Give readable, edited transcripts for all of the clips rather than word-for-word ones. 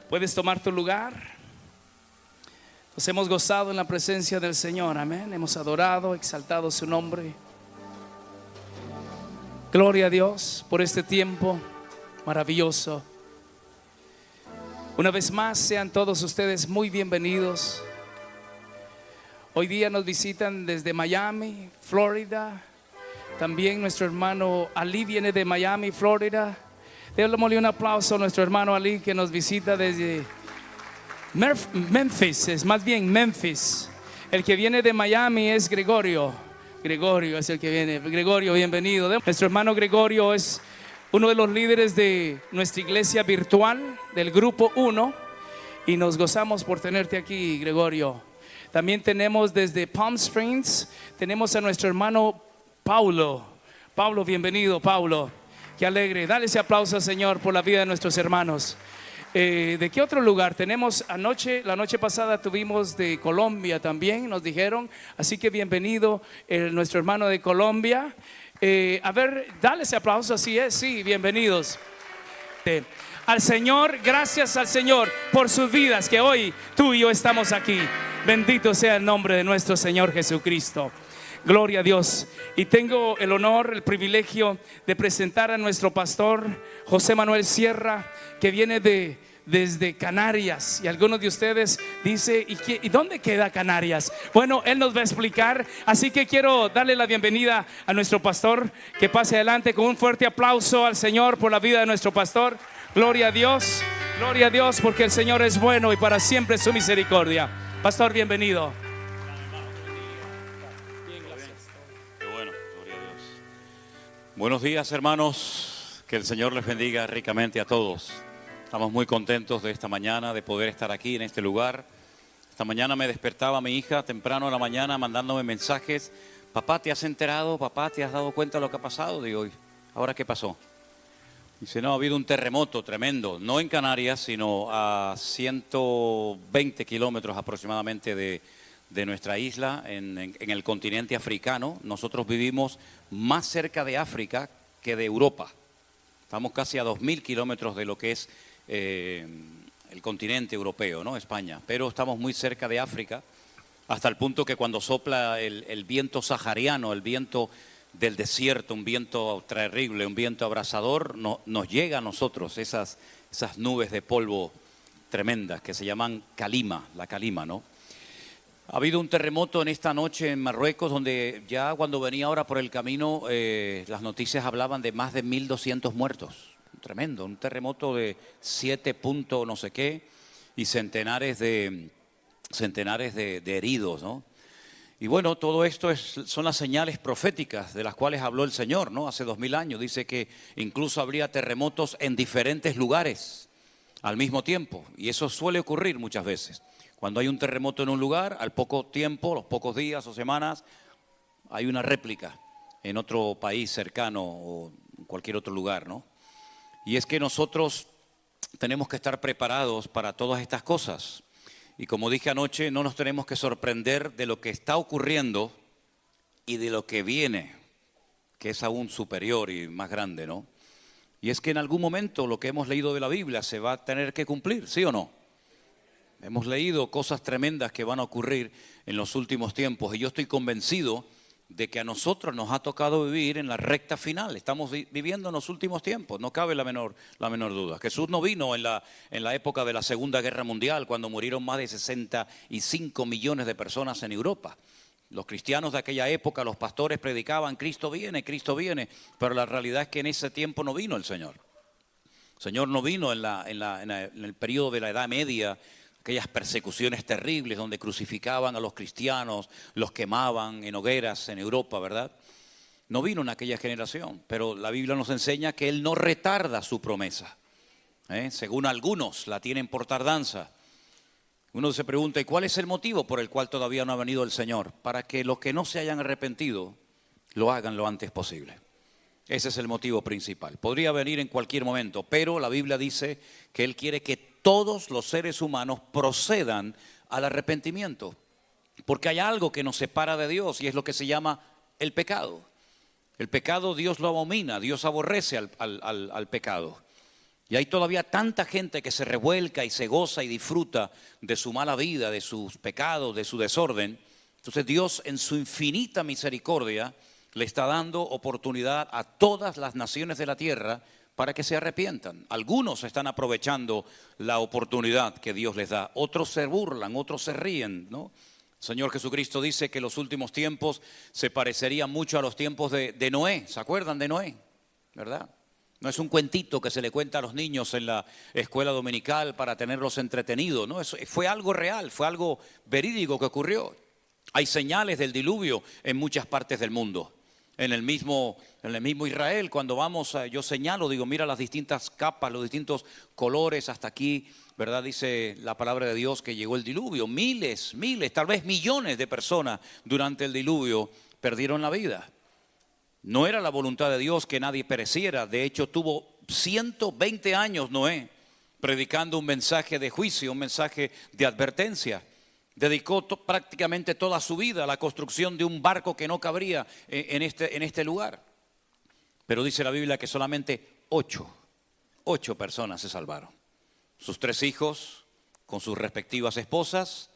Puedes tomar tu lugar. Nos hemos gozado en la presencia del Señor, amén. Hemos adorado, exaltado su nombre. Gloria a Dios por este tiempo maravilloso. Una vez más, sean todos ustedes muy bienvenidos. Hoy día nos visitan desde Miami, Florida. También nuestro hermano Ali viene de Miami, Florida. Démosle un aplauso a nuestro hermano Ali, que nos visita desde Memphis, es más bien Memphis. El que viene de Miami es Gregorio. Gregorio es el que viene. Gregorio, bienvenido. Nuestro hermano Gregorio es uno de los líderes de nuestra iglesia virtual, del grupo 1. Y nos gozamos por tenerte aquí, Gregorio. También tenemos desde Palm Springs, tenemos a nuestro hermano Paulo. Paulo, bienvenido, Paulo. Qué alegre. Dale ese aplauso al Señor por la vida de nuestros hermanos. ¿De qué otro lugar? Tenemos la noche pasada tuvimos de Colombia también, nos dijeron. Así que bienvenido nuestro hermano de Colombia. A ver, dale ese aplauso, así es, sí, bienvenidos. Al Señor, gracias al Señor por sus vidas, que hoy tú y yo estamos aquí. Bendito sea el nombre de nuestro Señor Jesucristo. Gloria a Dios. Y tengo el honor, el privilegio de presentar a nuestro pastor José Manuel Sierra, que viene desde Canarias. Y algunos de ustedes dicen, ¿y dónde queda Canarias? Bueno, él nos va a explicar. Así que quiero darle la bienvenida a nuestro pastor. Que pase adelante con un fuerte aplauso al Señor por la vida de nuestro pastor. Gloria a Dios, porque el Señor es bueno y para siempre su misericordia. Pastor, bienvenido. Buenos días, hermanos, que el Señor les bendiga ricamente a todos. Estamos muy contentos de esta mañana, de poder estar aquí en este lugar. Esta mañana me despertaba mi hija temprano en la mañana mandándome mensajes. Papá, ¿te has enterado? Papá, ¿te has dado cuenta de lo que ha pasado? Digo, ¿ahora qué pasó? Dice, no, ha habido un terremoto tremendo, no en Canarias, sino a 120 kilómetros aproximadamente de nuestra isla, en el continente africano. Nosotros vivimos más cerca de África que de Europa. Estamos casi a 2000 kilómetros de lo que es el continente europeo, ¿no? España. Pero estamos muy cerca de África, hasta el punto que cuando sopla el viento sahariano, el viento del desierto, un viento terrible, un viento abrasador, nos llega a nosotros esas nubes de polvo tremendas que se llaman calima, la calima, ¿no? Ha habido un terremoto en esta noche en Marruecos, donde ya cuando venía ahora por el camino, las noticias hablaban de más de 1200 muertos. Tremendo, un terremoto de 7 puntos no sé qué y centenares de heridos, ¿no? Y bueno, todo esto son las señales proféticas de las cuales habló el Señor, ¿no? Hace 2000 años dice que incluso habría terremotos en diferentes lugares al mismo tiempo, y eso suele ocurrir muchas veces. Cuando hay un terremoto en un lugar, al poco tiempo, los pocos días o semanas, hay una réplica en otro país cercano o en cualquier otro lugar, ¿no? Y es que nosotros tenemos que estar preparados para todas estas cosas. Y como dije anoche, no nos tenemos que sorprender de lo que está ocurriendo y de lo que viene, que es aún superior y más grande, ¿no? Y es que en algún momento lo que hemos leído de la Biblia se va a tener que cumplir, ¿sí o no? Hemos leído cosas tremendas que van a ocurrir en los últimos tiempos y yo estoy convencido de que a nosotros nos ha tocado vivir en la recta final. Estamos viviendo en los últimos tiempos, no cabe la menor duda. Jesús no vino en la época de la Segunda Guerra Mundial, cuando murieron más de 65 millones de personas en Europa. Los cristianos de aquella época, los pastores predicaban, Cristo viene, pero la realidad es que en ese tiempo no vino el Señor. El Señor no vino en el periodo de la Edad Media, aquellas persecuciones terribles donde crucificaban a los cristianos, los quemaban en hogueras en Europa, ¿verdad? No vino en aquella generación, pero la Biblia nos enseña que Él no retarda su promesa. Según algunos la tienen por tardanza. Uno se pregunta, ¿y cuál es el motivo por el cual todavía no ha venido el Señor? Para que los que no se hayan arrepentido lo hagan lo antes posible. Ese es el motivo principal. Podría venir en cualquier momento, pero la Biblia dice que Él quiere que todos los seres humanos procedan al arrepentimiento. Porque hay algo que nos separa de Dios y es lo que se llama el pecado. El pecado Dios lo abomina, Dios aborrece al pecado. Y hay todavía tanta gente que se revuelca y se goza y disfruta de su mala vida, de sus pecados, de su desorden. Entonces Dios en su infinita misericordia le está dando oportunidad a todas las naciones de la tierra para que se arrepientan. Algunos están aprovechando la oportunidad que Dios les da, otros se burlan, otros se ríen, ¿no? El Señor Jesucristo dice que los últimos tiempos se parecerían mucho a los tiempos de Noé. ¿Se acuerdan de Noé? ¿Verdad? No es un cuentito que se le cuenta a los niños en la escuela dominical para tenerlos entretenidos, ¿no? Eso fue algo real, fue algo verídico que ocurrió. Hay señales del diluvio en muchas partes del mundo. En el mismo Israel, cuando vamos, yo señalo, digo, mira las distintas capas, los distintos colores hasta aquí, ¿verdad? Dice la palabra de Dios que llegó el diluvio. Miles, tal vez millones de personas durante el diluvio perdieron la vida. No era la voluntad de Dios que nadie pereciera. De hecho, tuvo 120 años Noé predicando un mensaje de juicio, un mensaje de advertencia. Dedicó prácticamente toda su vida a la construcción de un barco que no cabría en este lugar. Pero dice la Biblia que solamente 8 personas se salvaron. Sus 3 hijos con sus respectivas esposas,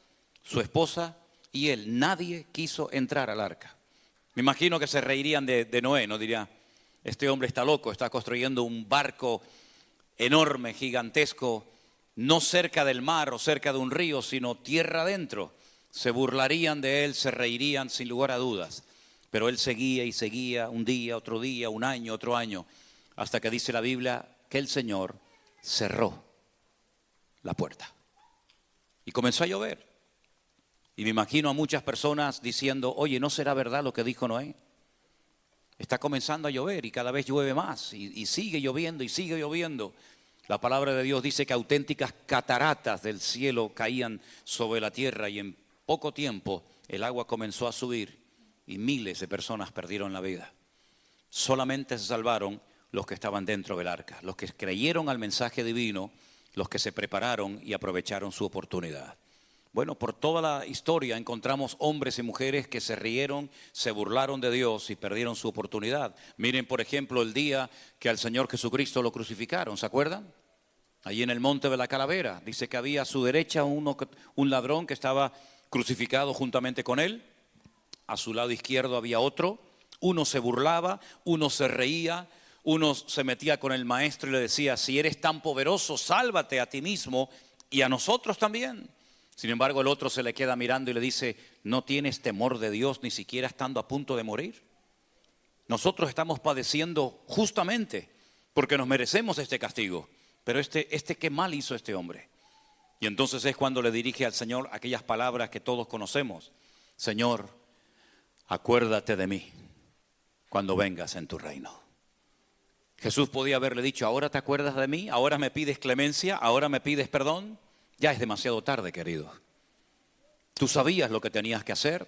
su esposa y él. Nadie quiso entrar al arca. Me imagino que se reirían de Noé, ¿no? Diría, este hombre está loco, está construyendo un barco enorme, gigantesco, no cerca del mar o cerca de un río, sino tierra adentro. Se burlarían de él, se reirían sin lugar a dudas. Pero él seguía y seguía, un día, otro día, un año, otro año, hasta que dice la Biblia que el Señor cerró la puerta. Y comenzó a llover. Y me imagino a muchas personas diciendo, oye, ¿no será verdad lo que dijo Noé? Está comenzando a llover y cada vez llueve más y sigue lloviendo y sigue lloviendo. La palabra de Dios dice que auténticas cataratas del cielo caían sobre la tierra y en poco tiempo el agua comenzó a subir y miles de personas perdieron la vida. Solamente se salvaron los que estaban dentro del arca, los que creyeron al mensaje divino, los que se prepararon y aprovecharon su oportunidad. Bueno, por toda la historia encontramos hombres y mujeres que se rieron, se burlaron de Dios y perdieron su oportunidad. Miren, por ejemplo, el día que al Señor Jesucristo lo crucificaron, ¿se acuerdan? Allí en el monte de la Calavera, dice que había a su derecha un ladrón que estaba crucificado juntamente con él. A su lado izquierdo había otro. Uno se burlaba, uno se reía, uno se metía con el maestro y le decía, si eres tan poderoso, sálvate a ti mismo y a nosotros también. Sin embargo, el otro se le queda mirando y le dice, ¿no tienes temor de Dios ni siquiera estando a punto de morir? Nosotros estamos padeciendo justamente porque nos merecemos este castigo. Pero qué mal hizo este hombre. Y entonces es cuando le dirige al Señor aquellas palabras que todos conocemos. Señor, acuérdate de mí cuando vengas en tu reino. Jesús podía haberle dicho, ¿ahora te acuerdas de mí? ¿Ahora me pides clemencia? ¿Ahora me pides perdón? Ya es demasiado tarde, querido. Tú sabías lo que tenías que hacer.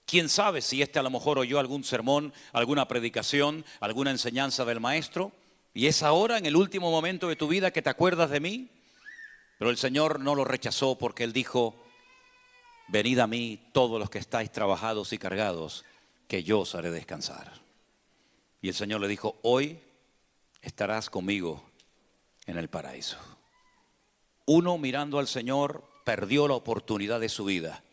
¿Quién sabe si a lo mejor oyó algún sermón, alguna predicación, alguna enseñanza del maestro? Y es ahora, en el último momento de tu vida, que te acuerdas de mí. Pero el Señor no lo rechazó porque Él dijo, venid a mí todos los que estáis trabajados y cargados, que yo os haré descansar. Y el Señor le dijo, hoy estarás conmigo en el paraíso. Uno mirando al Señor perdió la oportunidad de su vida.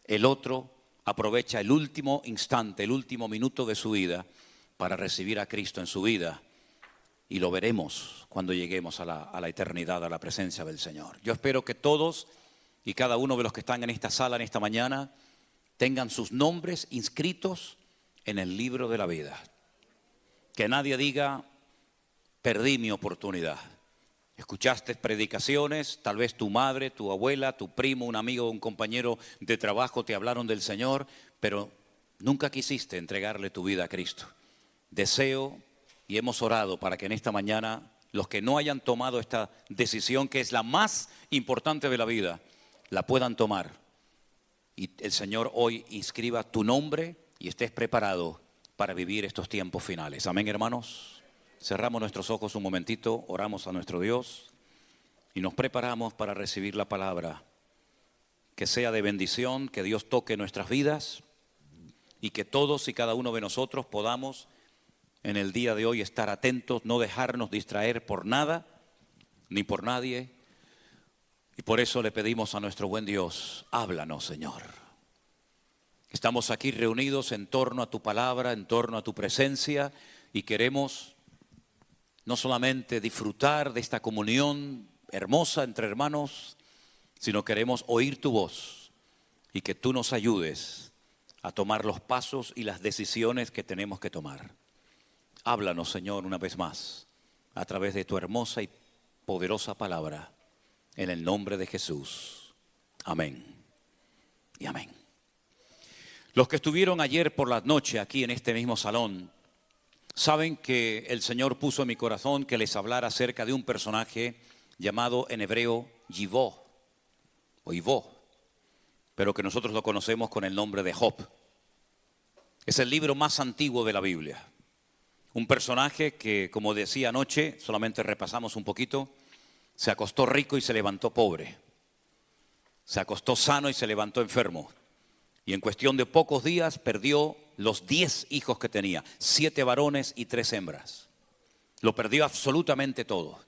El otro aprovecha el último instante, el último minuto de su vida para recibir a Cristo en su vida. Y lo veremos cuando lleguemos a la eternidad, a la presencia del Señor. Yo espero que todos y cada uno de los que están en esta sala en esta mañana tengan sus nombres inscritos en el libro de la vida. Que nadie diga, perdí mi oportunidad. Escuchaste predicaciones, tal vez tu madre, tu abuela, tu primo, un amigo, un compañero de trabajo te hablaron del Señor, pero nunca quisiste entregarle tu vida a Cristo. Deseo y hemos orado para que en esta mañana los que no hayan tomado esta decisión, que es la más importante de la vida, la puedan tomar. Y el Señor hoy inscriba tu nombre y estés preparado para vivir estos tiempos finales. Amén, hermanos. Cerramos nuestros ojos un momentito, oramos a nuestro Dios y nos preparamos para recibir la palabra. Que sea de bendición, que Dios toque nuestras vidas y que todos y cada uno de nosotros podamos en el día de hoy estar atentos, no dejarnos distraer por nada, ni por nadie. Y por eso le pedimos a nuestro buen Dios, háblanos, Señor. Estamos aquí reunidos en torno a tu palabra, en torno a tu presencia, y queremos no solamente disfrutar de esta comunión hermosa entre hermanos, sino queremos oír tu voz y que tú nos ayudes a tomar los pasos y las decisiones que tenemos que tomar. Háblanos, Señor, una vez más, a través de tu hermosa y poderosa palabra, en el nombre de Jesús. Amén y amén. Los que estuvieron ayer por la noche aquí en este mismo salón, saben que el Señor puso en mi corazón que les hablara acerca de un personaje llamado en hebreo Yivó, o Ivó, pero que nosotros lo conocemos con el nombre de Job. Es el libro más antiguo de la Biblia. Un personaje que, como decía anoche, solamente repasamos un poquito, se acostó rico y se levantó pobre. Se acostó sano y se levantó enfermo. Y en cuestión de pocos días perdió los 10 hijos que tenía, 7 varones y 3 hembras. Lo perdió absolutamente todo.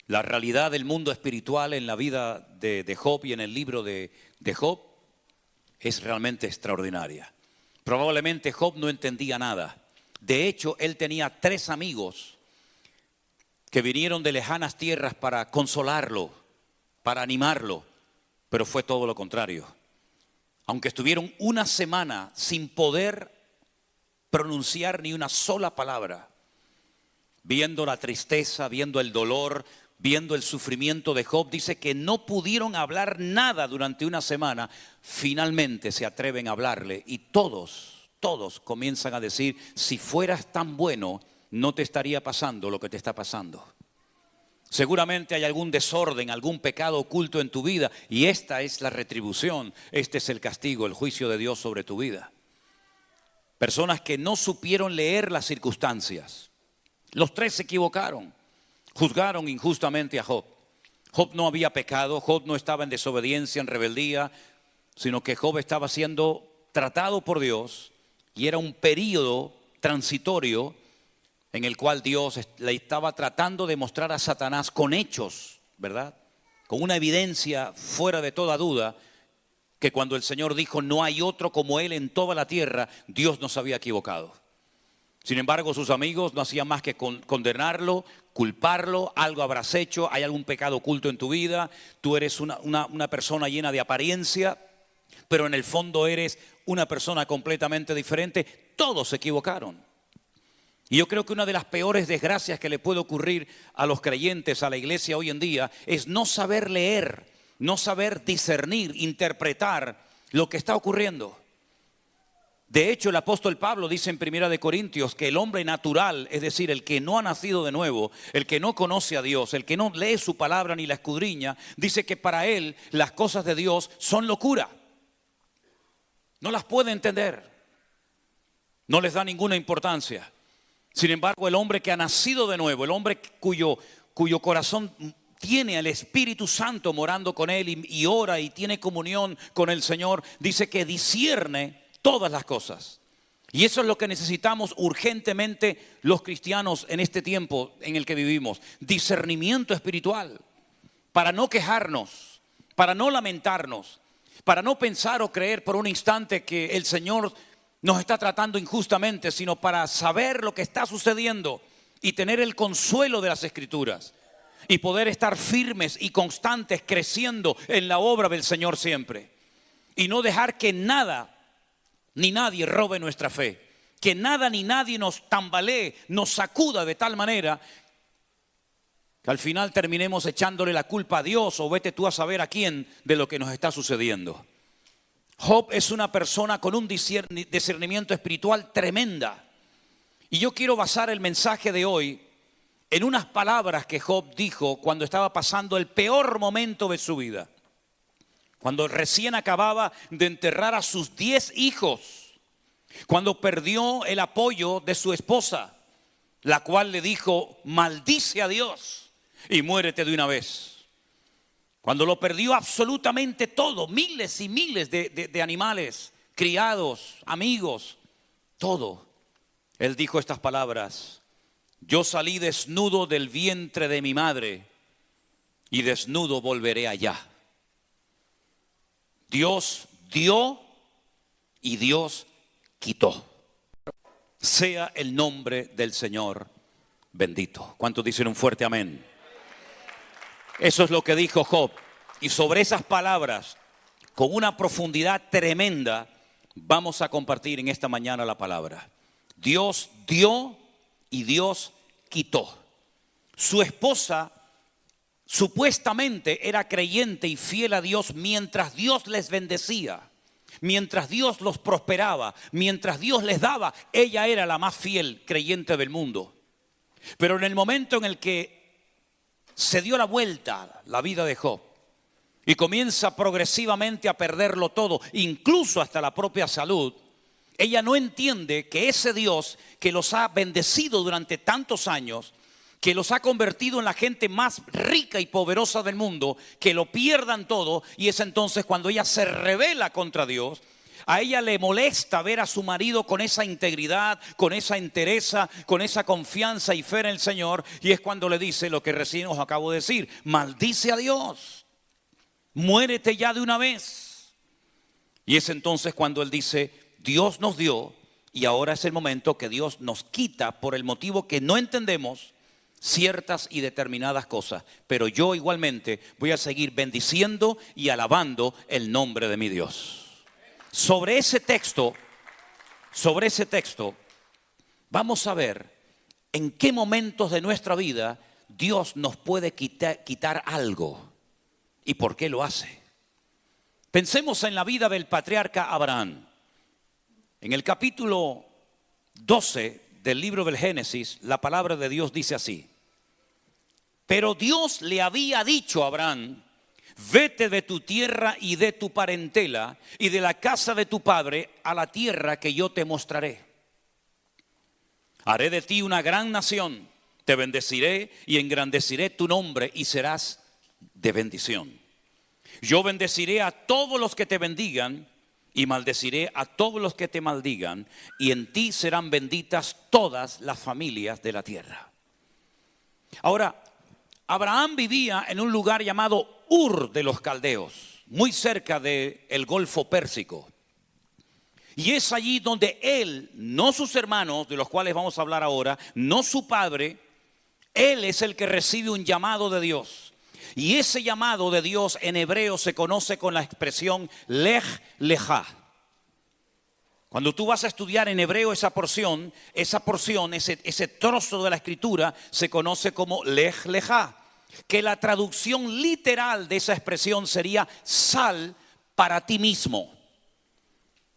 La realidad del mundo espiritual en la vida de Job y en el libro de Job es realmente extraordinaria. Probablemente Job no entendía nada. De hecho, él tenía 3 amigos que vinieron de lejanas tierras para consolarlo, para animarlo, pero fue todo lo contrario. Aunque estuvieron una semana sin poder pronunciar ni una sola palabra, viendo la tristeza, viendo el dolor, viendo el sufrimiento de Job, dice que no pudieron hablar nada durante una semana. Finalmente se atreven a hablarle y todos comienzan a decir, si fueras tan bueno, no te estaría pasando lo que te está pasando. Seguramente hay algún desorden, algún pecado oculto en tu vida y esta es la retribución, este es el castigo, el juicio de Dios sobre tu vida. Personas que no supieron leer las circunstancias. Los 3 se equivocaron, juzgaron injustamente a Job. Job no había pecado, Job no estaba en desobediencia, en rebeldía, sino que Job estaba siendo tratado por Dios y era un período transitorio en el cual Dios le estaba tratando de mostrar a Satanás con hechos, ¿verdad? Con una evidencia fuera de toda duda, que cuando el Señor dijo no hay otro como Él en toda la tierra, Dios no se había equivocado. Sin embargo, sus amigos no hacían más que condenarlo, culparlo, algo habrás hecho, hay algún pecado oculto en tu vida, tú eres una persona llena de apariencia, pero en el fondo eres una persona completamente diferente. Todos se equivocaron. Y yo creo que una de las peores desgracias que le puede ocurrir a los creyentes, a la iglesia hoy en día, es no saber leer, no saber discernir, interpretar lo que está ocurriendo. De hecho, el apóstol Pablo dice en 1 Corintios que el hombre natural, es decir, el que no ha nacido de nuevo, el que no conoce a Dios, el que no lee su palabra ni la escudriña, dice que para él las cosas de Dios son locura. No las puede entender, no les da ninguna importancia. Sin embargo, el hombre que ha nacido de nuevo, el hombre cuyo corazón tiene al Espíritu Santo morando con él y ora y tiene comunión con el Señor, dice que discierne todas las cosas. Y eso es lo que necesitamos urgentemente los cristianos en este tiempo en el que vivimos. Discernimiento espiritual, para no quejarnos, para no lamentarnos, para no pensar o creer por un instante que el Señor nos está tratando injustamente, sino para saber lo que está sucediendo y tener el consuelo de las Escrituras y poder estar firmes y constantes creciendo en la obra del Señor siempre. Y no dejar que nada ni nadie robe nuestra fe, que nada ni nadie nos tambalee, nos sacuda de tal manera que al final terminemos echándole la culpa a Dios o vete tú a saber a quién de lo que nos está sucediendo. Job es una persona con un discernimiento espiritual tremenda. Y yo quiero basar el mensaje de hoy en unas palabras que Job dijo cuando estaba pasando el peor momento de su vida. Cuando recién acababa de enterrar a sus 10 hijos. Cuando perdió el apoyo de su esposa, la cual le dijo, maldice a Dios y muérete de una vez. Cuando lo perdió absolutamente todo, miles y miles de animales, criados, amigos, todo. Él dijo estas palabras, yo salí desnudo del vientre de mi madre y desnudo volveré allá. Dios dio y Dios quitó. Sea el nombre del Señor bendito. ¿Cuántos dicen un fuerte amén? Eso es lo que dijo Job. Y sobre esas palabras, con una profundidad tremenda, vamos a compartir en esta mañana la palabra. Dios dio y Dios quitó. Su esposa supuestamente era creyente y fiel a Dios mientras Dios les bendecía, mientras Dios los prosperaba, mientras Dios les daba. Ella era la más fiel creyente del mundo. Pero en el momento en el que se dio la vuelta la vida de Job y comienza progresivamente a perderlo todo, incluso hasta la propia salud, ella no entiende que ese Dios que los ha bendecido durante tantos años, que los ha convertido en la gente más rica y poderosa del mundo, que lo pierdan todo. Y es entonces cuando ella se rebela contra Dios. A ella le molesta ver a su marido con esa integridad, con esa entereza, con esa confianza y fe en el Señor. Y es cuando le dice lo que recién os acabo de decir: maldice a Dios, muérete ya de una vez. Y es entonces cuando él dice: Dios nos dio y ahora es el momento que Dios nos quita por el motivo que no entendemos ciertas y determinadas cosas, pero yo igualmente voy a seguir bendiciendo y alabando el nombre de mi Dios. Sobre ese texto, vamos a ver en qué momentos de nuestra vida Dios nos puede quitar algo y por qué lo hace. Pensemos en la vida del patriarca Abraham. En el capítulo 12 del libro del Génesis, la palabra de Dios dice así: pero Dios le había dicho a Abraham: vete de tu tierra y de tu parentela y de la casa de tu padre a la tierra que yo te mostraré. Haré de ti una gran nación, te bendeciré y engrandeceré tu nombre y serás de bendición. Yo bendeciré a todos los que te bendigan y maldeciré a todos los que te maldigan, y en ti serán benditas todas las familias de la tierra. Ahora, Abraham vivía en un lugar llamado Ur de los Caldeos, muy cerca del Golfo Pérsico. Y es allí donde él, no sus hermanos, de los cuales vamos a hablar ahora, no su padre, él es el que recibe un llamado de Dios. Y ese llamado de Dios en hebreo se conoce con la expresión Lej Lejá. Cuando tú vas a estudiar en hebreo esa porción, ese trozo de la escritura se conoce como Lej Lejá, que la traducción literal de esa expresión sería sal para ti mismo.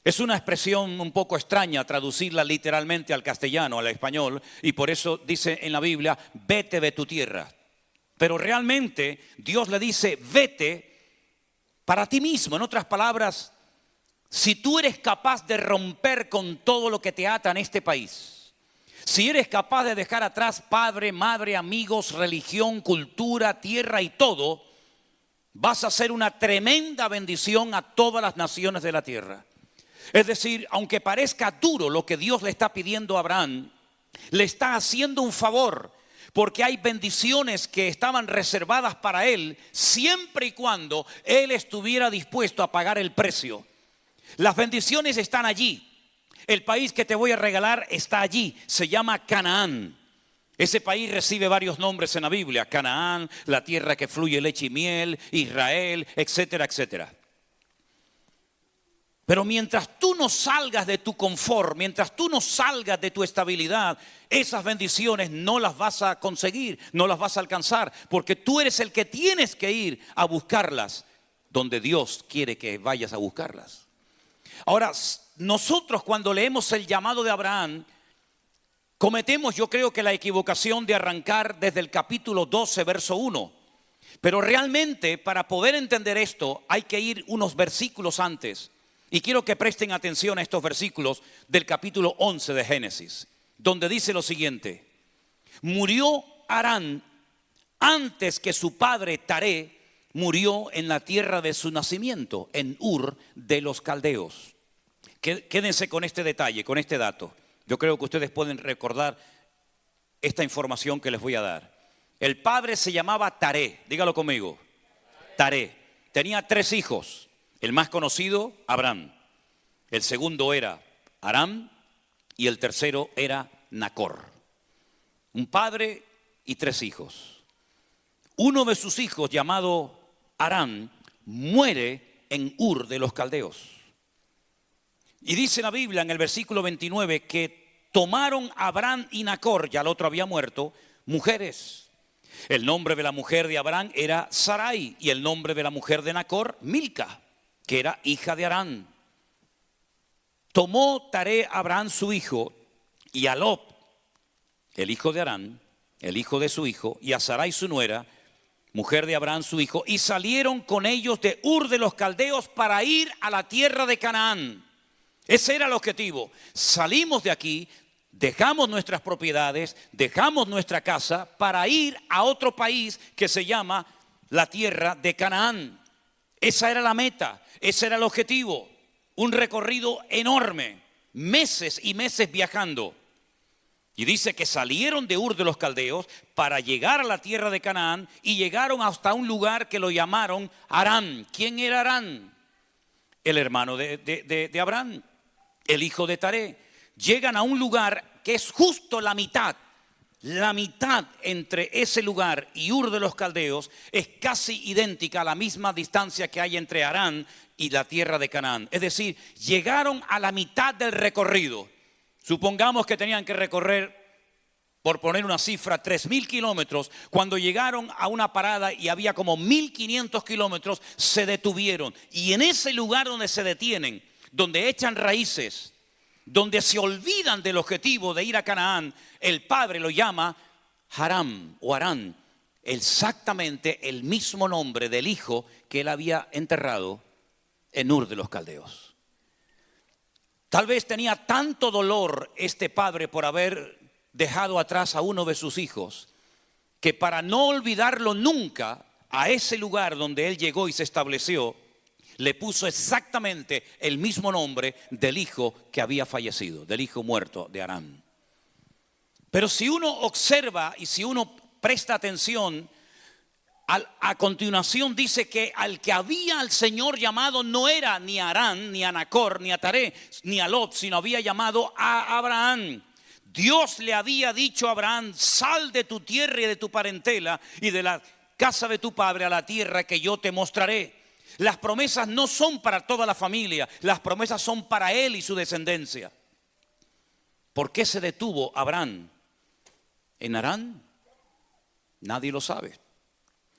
Es una expresión un poco extraña traducirla literalmente al castellano, al español, y por eso dice en la Biblia: vete de tu tierra. Pero realmente Dios le dice: vete para ti mismo. En otras palabras, si tú eres capaz de romper con todo lo que te ata en este país, si eres capaz de dejar atrás padre, madre, amigos, religión, cultura, tierra y todo, vas a hacer una tremenda bendición a todas las naciones de la tierra. Es decir, aunque parezca duro lo que Dios le está pidiendo a Abraham, le está haciendo un favor, porque hay bendiciones que estaban reservadas para él siempre y cuando él estuviera dispuesto a pagar el precio. Las bendiciones están allí. El país que te voy a regalar está allí. Se llama Canaán. Ese país recibe varios nombres en la Biblia: Canaán, la tierra que fluye leche y miel, Israel, etcétera, etcétera. Pero mientras tú no salgas de tu confort, mientras tú no salgas de tu estabilidad, esas bendiciones no las vas a conseguir, no las vas a alcanzar, porque tú eres el que tienes que ir a buscarlas donde Dios quiere que vayas a buscarlas. Ahora, nosotros cuando leemos el llamado de Abraham, cometemos, yo creo que la equivocación de arrancar desde el capítulo 12, verso 1. Pero realmente, para poder entender esto, hay que ir unos versículos antes. Y quiero que presten atención a estos versículos del capítulo 11 de Génesis, donde dice lo siguiente: murió Harán antes que su padre Taré murió en la tierra de su nacimiento, en Ur de los Caldeos. Quédense con este detalle, con este dato. Yo creo que ustedes pueden recordar esta información que les voy a dar. El padre se llamaba Taré, dígalo conmigo, Taré. Tenía 3 hijos. El más conocido, Abraham. El segundo era Aram y el tercero era Nacor. Un padre y 3 hijos. Uno de sus hijos, llamado Aram, muere en Ur de los Caldeos. Y dice la Biblia en el versículo 29 que tomaron a Abraham y Nacor, ya el otro había muerto, mujeres. El nombre de la mujer de Abraham era Sarai y el nombre de la mujer de Nacor, Milca, que era hija de Harán. Tomó Taré a Abraham su hijo y a Lot, el hijo de Harán, el hijo de su hijo, y a Sarai su nuera, mujer de Abraham su hijo, y salieron con ellos de Ur de los Caldeos para ir a la tierra de Canaán. Ese era el objetivo. Salimos de aquí, dejamos nuestras propiedades, dejamos nuestra casa para ir a otro país que se llama la tierra de Canaán. Esa era la meta, ese era el objetivo. Un recorrido enorme, meses y meses viajando. Y dice que salieron de Ur de los Caldeos para llegar a la tierra de Canaán y llegaron hasta un lugar que lo llamaron Harán. ¿Quién era Harán? El hermano de Abraham, el hijo de Taré. Llegan a un lugar que es justo la mitad entre ese lugar y Ur de los Caldeos es casi idéntica a la misma distancia que hay entre Harán y la tierra de Canaán. Es decir, llegaron a la mitad del recorrido. Supongamos que tenían que recorrer, por poner una cifra, 3.000 kilómetros. Cuando llegaron a una parada y había como 1.500 kilómetros, se detuvieron. Y en ese lugar donde se detienen, donde echan raíces, donde se olvidan del objetivo de ir a Canaán, el padre lo llama Haram o Harán, exactamente el mismo nombre del hijo que él había enterrado en Ur de los Caldeos. Tal vez tenía tanto dolor este padre por haber dejado atrás a uno de sus hijos, que para no olvidarlo nunca, a ese lugar donde él llegó y se estableció, le puso exactamente el mismo nombre del hijo que había fallecido, del hijo muerto de Harán. Pero si uno observa y si uno presta atención, a continuación dice que al que había el Señor llamado no era ni a Harán, ni a Nacor, ni a Taré, ni a Lot, sino había llamado a Abraham. Dios le había dicho a Abraham: sal de tu tierra y de tu parentela y de la casa de tu padre a la tierra que yo te mostraré. Las promesas no son para toda la familia, las promesas son para él y su descendencia. ¿Por qué se detuvo Abraham en Harán? Nadie lo sabe.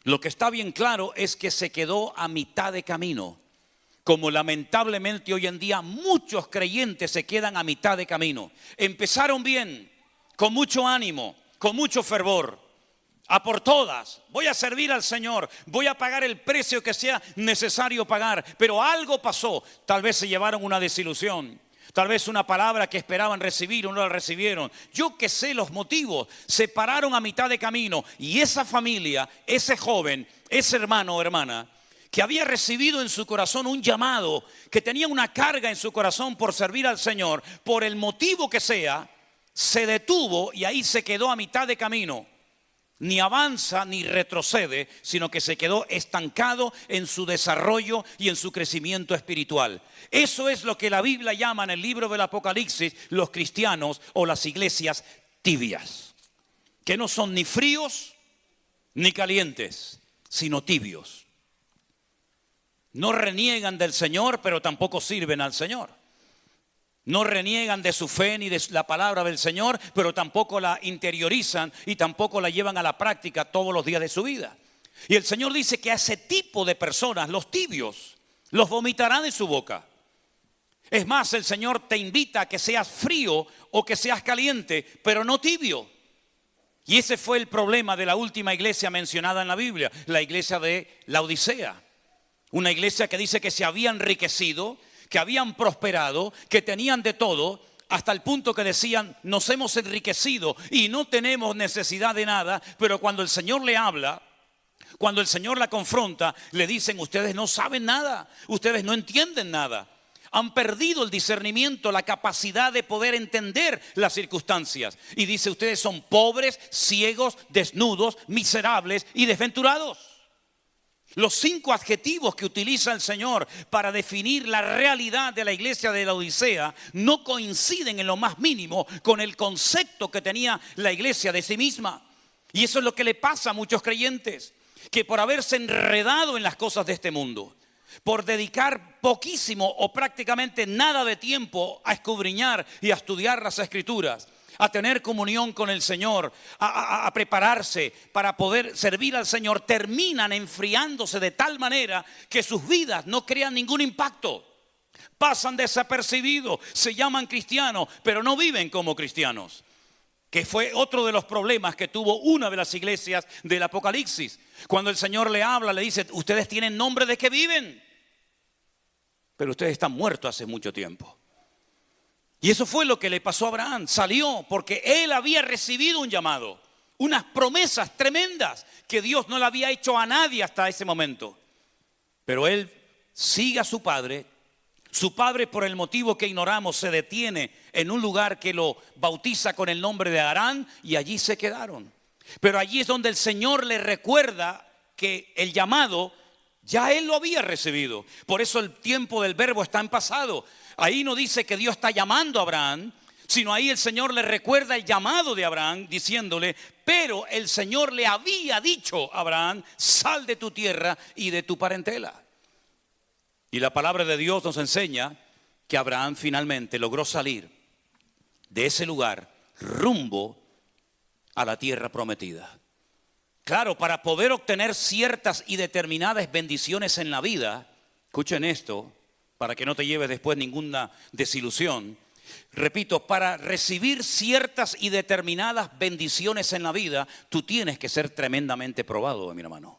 Lo que está bien claro es que se quedó a mitad de camino, como lamentablemente hoy en día muchos creyentes se quedan a mitad de camino. Empezaron bien, con mucho ánimo, con mucho fervor. A por todas, voy a servir al Señor, voy a pagar el precio que sea necesario pagar. Pero algo pasó, tal vez se llevaron una desilusión, tal vez una palabra que esperaban recibir o no la recibieron. Yo que sé los motivos, se pararon a mitad de camino. Y esa familia, ese joven, ese hermano o hermana, que había recibido en su corazón un llamado, que tenía una carga en su corazón por servir al Señor, por el motivo que sea, se detuvo y ahí se quedó a mitad de camino. Ni avanza ni retrocede, sino que se quedó estancado en su desarrollo y en su crecimiento espiritual. Eso es lo que la Biblia llama en el libro del Apocalipsis los cristianos o las iglesias tibias, que no son ni fríos ni calientes, sino tibios. No reniegan del Señor, pero tampoco sirven al Señor. No reniegan de su fe ni de la palabra del Señor, pero tampoco la interiorizan y tampoco la llevan a la práctica todos los días de su vida. Y el Señor dice que a ese tipo de personas, los tibios, los vomitará de su boca. Es más, el Señor te invita a que seas frío o que seas caliente, pero no tibio. Y ese fue el problema de la última iglesia mencionada en la Biblia, la iglesia de Laodicea. Una iglesia que dice que se había enriquecido, que habían prosperado, que tenían de todo, hasta el punto que decían: nos hemos enriquecido y no tenemos necesidad de nada. Pero cuando el Señor le habla, cuando el Señor la confronta, le dicen: ustedes no saben nada, ustedes no entienden nada. Han perdido el discernimiento, la capacidad de poder entender las circunstancias. Y dice, ustedes son pobres, ciegos, desnudos, miserables y desventurados. Los 5 adjetivos que utiliza el Señor para definir la realidad de la iglesia de la Odisea no coinciden en lo más mínimo con el concepto que tenía la iglesia de sí misma. Y eso es lo que le pasa a muchos creyentes, que por haberse enredado en las cosas de este mundo, por dedicar poquísimo o prácticamente nada de tiempo a escudriñar y a estudiar las Escrituras, a tener comunión con el Señor, a prepararse para poder servir al Señor, terminan enfriándose de tal manera que sus vidas no crean ningún impacto. Pasan desapercibidos, se llaman cristianos, pero no viven como cristianos. Que fue otro de los problemas que tuvo una de las iglesias del Apocalipsis. Cuando el Señor le habla, le dice, ustedes tienen nombre de que viven, pero ustedes están muertos hace mucho tiempo. Y eso fue lo que le pasó a Abraham. Salió porque él había recibido un llamado, unas promesas tremendas que Dios no le había hecho a nadie hasta ese momento. Pero él sigue a su padre. Su padre, por el motivo que ignoramos, se detiene en un lugar que lo bautiza con el nombre de Harán, y allí se quedaron. Pero allí es donde el Señor le recuerda que el llamado ya él lo había recibido. Por eso el tiempo del verbo está en pasado. Ahí no dice que Dios está llamando a Abraham, sino ahí el Señor le recuerda el llamado de Abraham, diciéndole, pero el Señor le había dicho a Abraham, sal de tu tierra y de tu parentela. Y la palabra de Dios nos enseña que Abraham finalmente logró salir de ese lugar rumbo a la tierra prometida. Claro, para poder obtener ciertas y determinadas bendiciones en la vida, escuchen esto, para que no te lleves después ninguna desilusión. Repito, para recibir ciertas y determinadas bendiciones en la vida, tú tienes que ser tremendamente probado, mi hermano.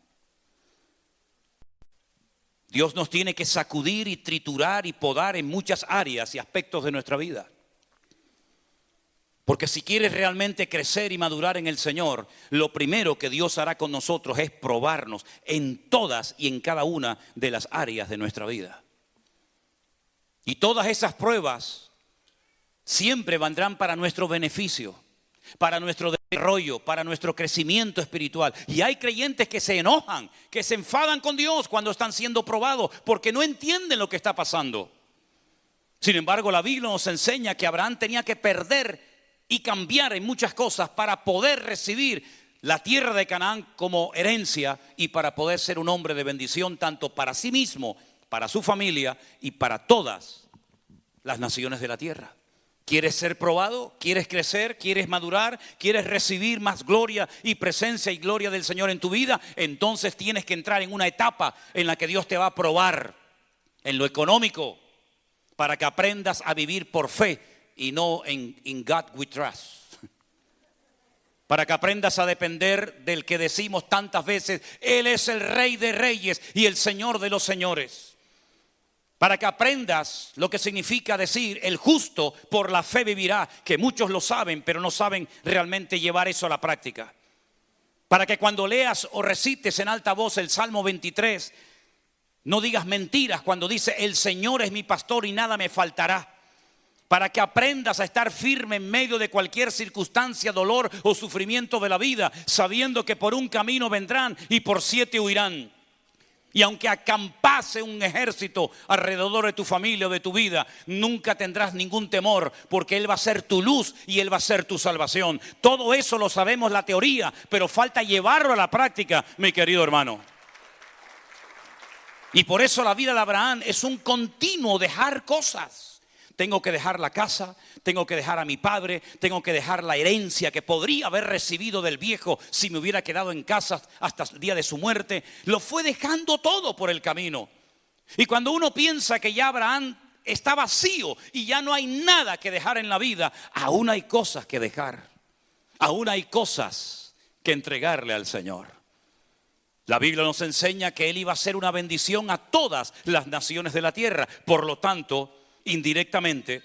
Dios nos tiene que sacudir y triturar y podar en muchas áreas y aspectos de nuestra vida. Porque si quieres realmente crecer y madurar en el Señor, lo primero que Dios hará con nosotros es probarnos en todas y en cada una de las áreas de nuestra vida. Y todas esas pruebas siempre vendrán para nuestro beneficio, para nuestro desarrollo, para nuestro crecimiento espiritual. Y hay creyentes que se enojan, que se enfadan con Dios cuando están siendo probados, porque no entienden lo que está pasando. Sin embargo, la Biblia nos enseña que Abraham tenía que perder y cambiar en muchas cosas para poder recibir la tierra de Canaán como herencia y para poder ser un hombre de bendición tanto para sí mismo, para su familia y para todas las naciones de la tierra. ¿Quieres ser probado? ¿Quieres crecer? ¿Quieres madurar? ¿Quieres recibir más gloria y presencia y gloria del Señor en tu vida? Entonces tienes que entrar en una etapa en la que Dios te va a probar en lo económico para que aprendas a vivir por fe y no en God we trust. Para que aprendas a depender del que decimos tantas veces, Él es el Rey de Reyes y el Señor de los Señores. Para que aprendas lo que significa decir, el justo por la fe vivirá, que muchos lo saben, pero no saben realmente llevar eso a la práctica. Para que cuando leas o recites en alta voz el Salmo 23, no digas mentiras cuando dice, el Señor es mi pastor y nada me faltará. Para que aprendas a estar firme en medio de cualquier circunstancia, dolor o sufrimiento de la vida, sabiendo que por un camino vendrán y por 7 huirán. Y aunque acampase un ejército alrededor de tu familia o de tu vida, nunca tendrás ningún temor, porque Él va a ser tu luz y Él va a ser tu salvación. Todo eso lo sabemos, la teoría, pero falta llevarlo a la práctica, mi querido hermano. Y por eso la vida de Abraham es un continuo dejar cosas. Tengo que dejar la casa, tengo que dejar a mi padre, tengo que dejar la herencia que podría haber recibido del viejo si me hubiera quedado en casa hasta el día de su muerte. Lo fue dejando todo por el camino. Y cuando uno piensa que ya Abraham está vacío y ya no hay nada que dejar en la vida, aún hay cosas que dejar. Aún hay cosas que entregarle al Señor. La Biblia nos enseña que Él iba a ser una bendición a todas las naciones de la tierra. Por lo tanto, indirectamente,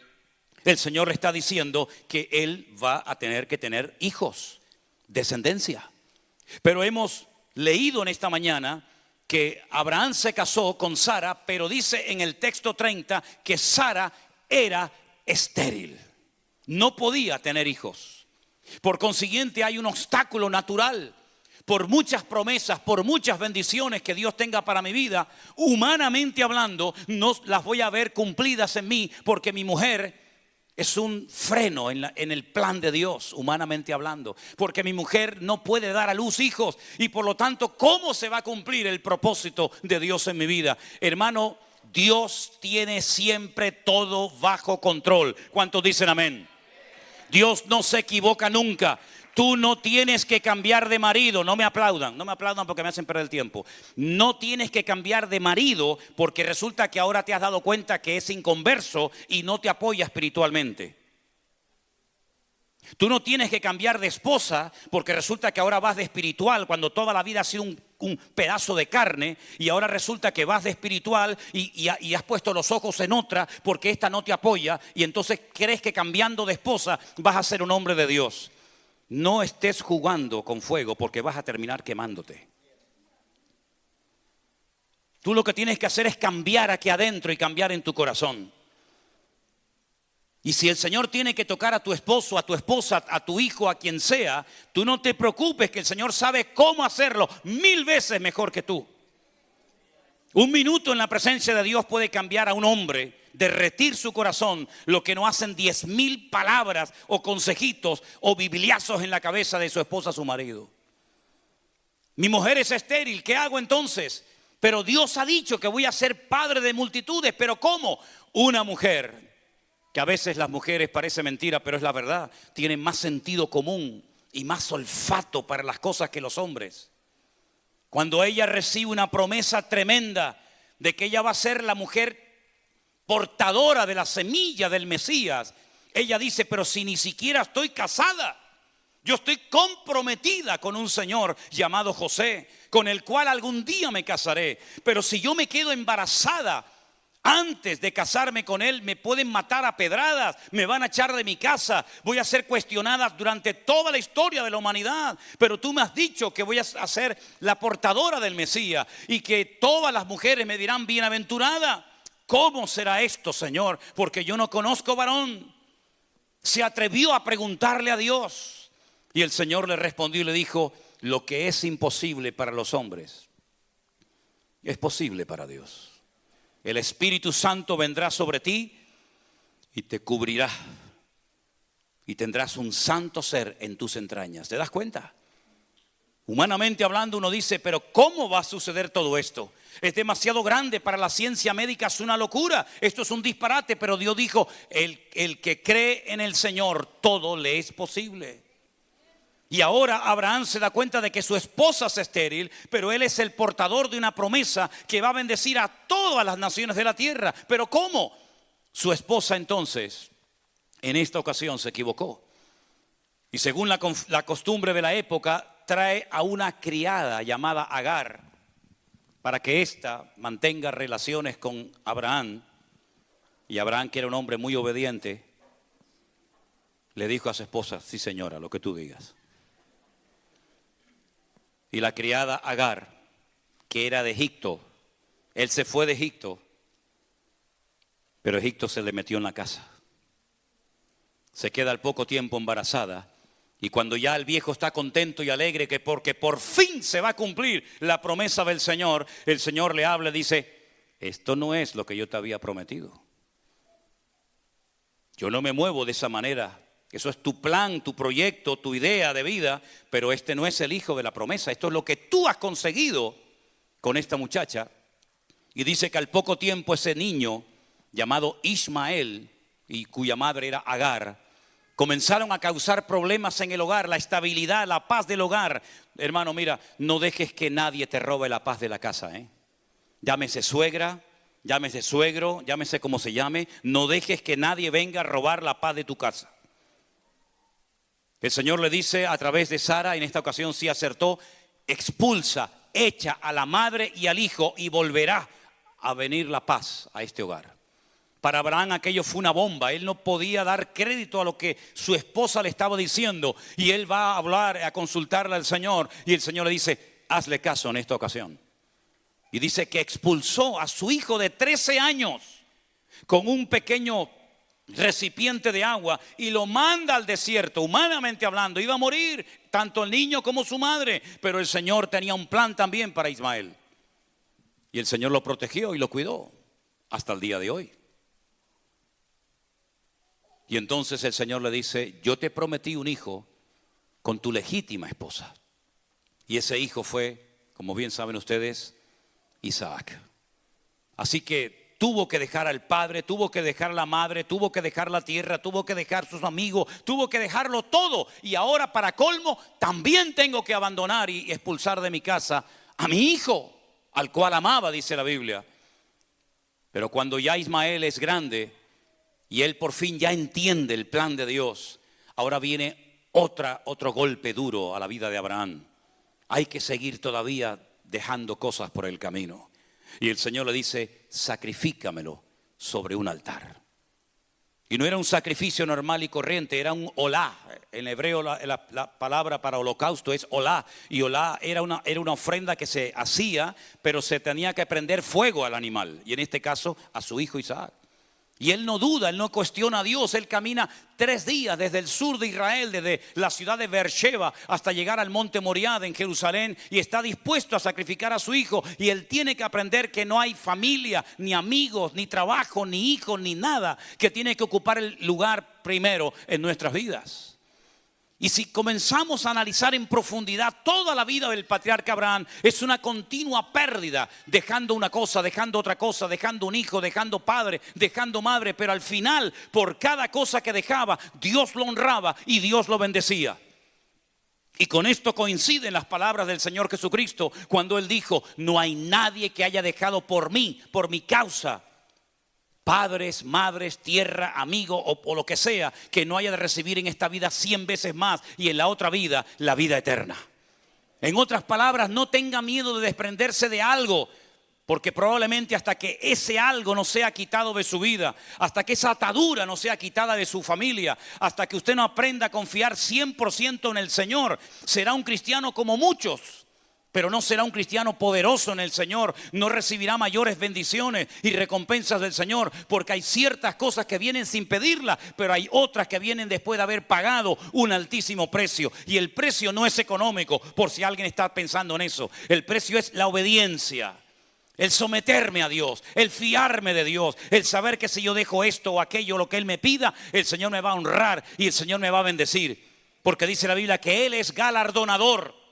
el Señor le está diciendo que Él va a tener que tener hijos, descendencia. Pero hemos leído en esta mañana que Abraham se casó con Sara, pero dice en el texto 30 que Sara era estéril. No podía tener hijos. Por consiguiente, hay un obstáculo natural. Por muchas promesas, por muchas bendiciones que Dios tenga para mi vida, humanamente hablando, no las voy a ver cumplidas en mí, porque mi mujer es un freno en el plan de Dios, humanamente hablando. Porque mi mujer no puede dar a luz hijos, y por lo tanto, ¿cómo se va a cumplir el propósito de Dios en mi vida? Hermano, Dios tiene siempre todo bajo control. ¿Cuántos dicen amén? Dios no se equivoca nunca. Tú no tienes que cambiar de marido. No me aplaudan porque me hacen perder el tiempo. No tienes que cambiar de marido porque resulta que ahora te has dado cuenta que es inconverso y no te apoya espiritualmente. Tú no tienes que cambiar de esposa porque resulta que ahora vas de espiritual cuando toda la vida ha sido un pedazo de carne, y ahora resulta que vas de espiritual y has puesto los ojos en otra porque esta no te apoya, y entonces crees que cambiando de esposa vas a ser un hombre de Dios. No estés jugando con fuego porque vas a terminar quemándote. Tú lo que tienes que hacer es cambiar aquí adentro y cambiar en tu corazón. Y si el Señor tiene que tocar a tu esposo, a tu esposa, a tu hijo, a quien sea, tú no te preocupes, que el Señor sabe cómo hacerlo 1000 veces mejor que tú. Un minuto en la presencia de Dios puede cambiar a un hombre, derretir su corazón, lo que no hacen 10,000 palabras o consejitos o bibliazos en la cabeza de su esposa, su marido. Mi mujer es estéril, ¿qué hago entonces? Pero Dios ha dicho que voy a ser padre de multitudes. ¿Pero cómo? Una mujer, que a veces las mujeres parece mentira, pero es la verdad, tienen más sentido común y más olfato para las cosas que los hombres. Cuando ella recibe una promesa tremenda de que ella va a ser la mujer portadora de la semilla del Mesías, ella dice: pero si ni siquiera estoy casada, yo estoy comprometida con un señor llamado José, con el cual algún día me casaré. Pero si yo me quedo embarazada antes de casarme con él, me pueden matar a pedradas, me van a echar de mi casa, voy a ser cuestionada durante toda la historia de la humanidad. Pero tú me has dicho que voy a ser la portadora del Mesías y que todas las mujeres me dirán bienaventurada. ¿Cómo será esto, Señor? Porque yo no conozco varón. Se atrevió a preguntarle a Dios, y el Señor le respondió y le dijo: lo que es imposible para los hombres es posible para Dios. El Espíritu Santo vendrá sobre ti y te cubrirá, y tendrás un santo ser en tus entrañas. ¿Te das cuenta? Humanamente hablando, uno dice: pero ¿cómo va a suceder todo esto? Es demasiado grande para la ciencia médica, es una locura, esto es un disparate. Pero Dios dijo: el que cree en el Señor, todo le es posible. Y ahora Abraham se da cuenta de que su esposa es estéril, pero él es el portador de una promesa que va a bendecir a todas las naciones de la tierra. ¿Pero cómo? Su esposa entonces, en esta ocasión, se equivocó. Y según la costumbre de la época, trae a una criada llamada Agar para que ésta mantenga relaciones con Abraham. Y Abraham, que era un hombre muy obediente, le dijo a su esposa: sí, señora, lo que tú digas. Y la criada Agar, que era de Egipto, él se fue de Egipto, pero Egipto se le metió en la casa. Se queda al poco tiempo embarazada, y cuando ya el viejo está contento y alegre que porque por fin se va a cumplir la promesa del Señor, el Señor le habla y dice: esto no es lo que yo te había prometido. Yo no me muevo de esa manera. Eso es tu plan, tu proyecto, tu idea de vida, pero este no es el hijo de la promesa. Esto es lo que tú has conseguido con esta muchacha. Y dice que al poco tiempo ese niño llamado Ismael, y cuya madre era Agar, comenzaron a causar problemas en el hogar, la estabilidad, la paz del hogar. Hermano, mira, no dejes que nadie te robe la paz de la casa, ¿eh? Llámese suegra, llámese suegro, llámese como se llame. No dejes que nadie venga a robar la paz de tu casa. El Señor le dice a través de Sara, en esta ocasión sí acertó: expulsa, echa a la madre y al hijo, y volverá a venir la paz a este hogar. Para Abraham aquello fue una bomba. Él no podía dar crédito a lo que su esposa le estaba diciendo, y él va a hablar, a consultarle al Señor, y el Señor le dice: hazle caso en esta ocasión. Y dice que expulsó a su hijo de 13 años con un pequeño recipiente de agua y lo manda al desierto. Humanamente hablando, iba a morir tanto el niño como su madre, pero el Señor tenía un plan también para Ismael. Y el Señor lo protegió y lo cuidó hasta el día de hoy. Y entonces el Señor le dice: yo te prometí un hijo con tu legítima esposa. Y ese hijo fue, como bien saben ustedes, Isaac. Así que tuvo que dejar al padre, tuvo que dejar a la madre, tuvo que dejar la tierra, tuvo que dejar sus amigos, tuvo que dejarlo todo. Y ahora, para colmo, también tengo que abandonar y expulsar de mi casa a mi hijo, al cual amaba, dice la Biblia. Pero cuando ya Ismael es grande y él por fin ya entiende el plan de Dios, ahora viene otro golpe duro a la vida de Abraham. Hay que seguir todavía dejando cosas por el camino. Y el Señor le dice: sacrifícamelo sobre un altar. Y no era un sacrificio normal y corriente, era un olá. En hebreo la palabra para holocausto es olá. Y olá era una ofrenda que se hacía, pero se tenía que prender fuego al animal. Y en este caso a su hijo Isaac. Y él no duda, él no cuestiona a Dios. Él camina 3 días desde el sur de Israel, desde la ciudad de Beersheba hasta llegar al monte Moriah en Jerusalén, y está dispuesto a sacrificar a su hijo. Y él tiene que aprender que no hay familia, ni amigos, ni trabajo, ni hijos, ni nada que tiene que ocupar el lugar primero en nuestras vidas. Y si comenzamos a analizar en profundidad toda la vida del patriarca Abraham, es una continua pérdida, dejando una cosa, dejando otra cosa, dejando un hijo, dejando padre, dejando madre. Pero al final, por cada cosa que dejaba, Dios lo honraba y Dios lo bendecía. Y con esto coinciden las palabras del Señor Jesucristo cuando Él dijo: no hay nadie que haya dejado por mí, por mi causa, padres, madres, tierra, amigo o lo que sea, que no haya de recibir en esta vida 100 veces más y en la otra vida, la vida eterna. En otras palabras, no tenga miedo de desprenderse de algo, porque probablemente hasta que ese algo no sea quitado de su vida, hasta que esa atadura no sea quitada de su familia, hasta que usted no aprenda a confiar 100% en el Señor, será un cristiano como muchos. Pero no será un cristiano poderoso en el Señor, no recibirá mayores bendiciones y recompensas del Señor, porque hay ciertas cosas que vienen sin pedirlas, pero hay otras que vienen después de haber pagado un altísimo precio. Y el precio no es económico, por si alguien está pensando en eso. El precio es la obediencia, el someterme a Dios, el fiarme de Dios, el saber que si yo dejo esto o aquello, lo que Él me pida, el Señor me va a honrar y el Señor me va a bendecir. Porque dice la Biblia que Él es galardonador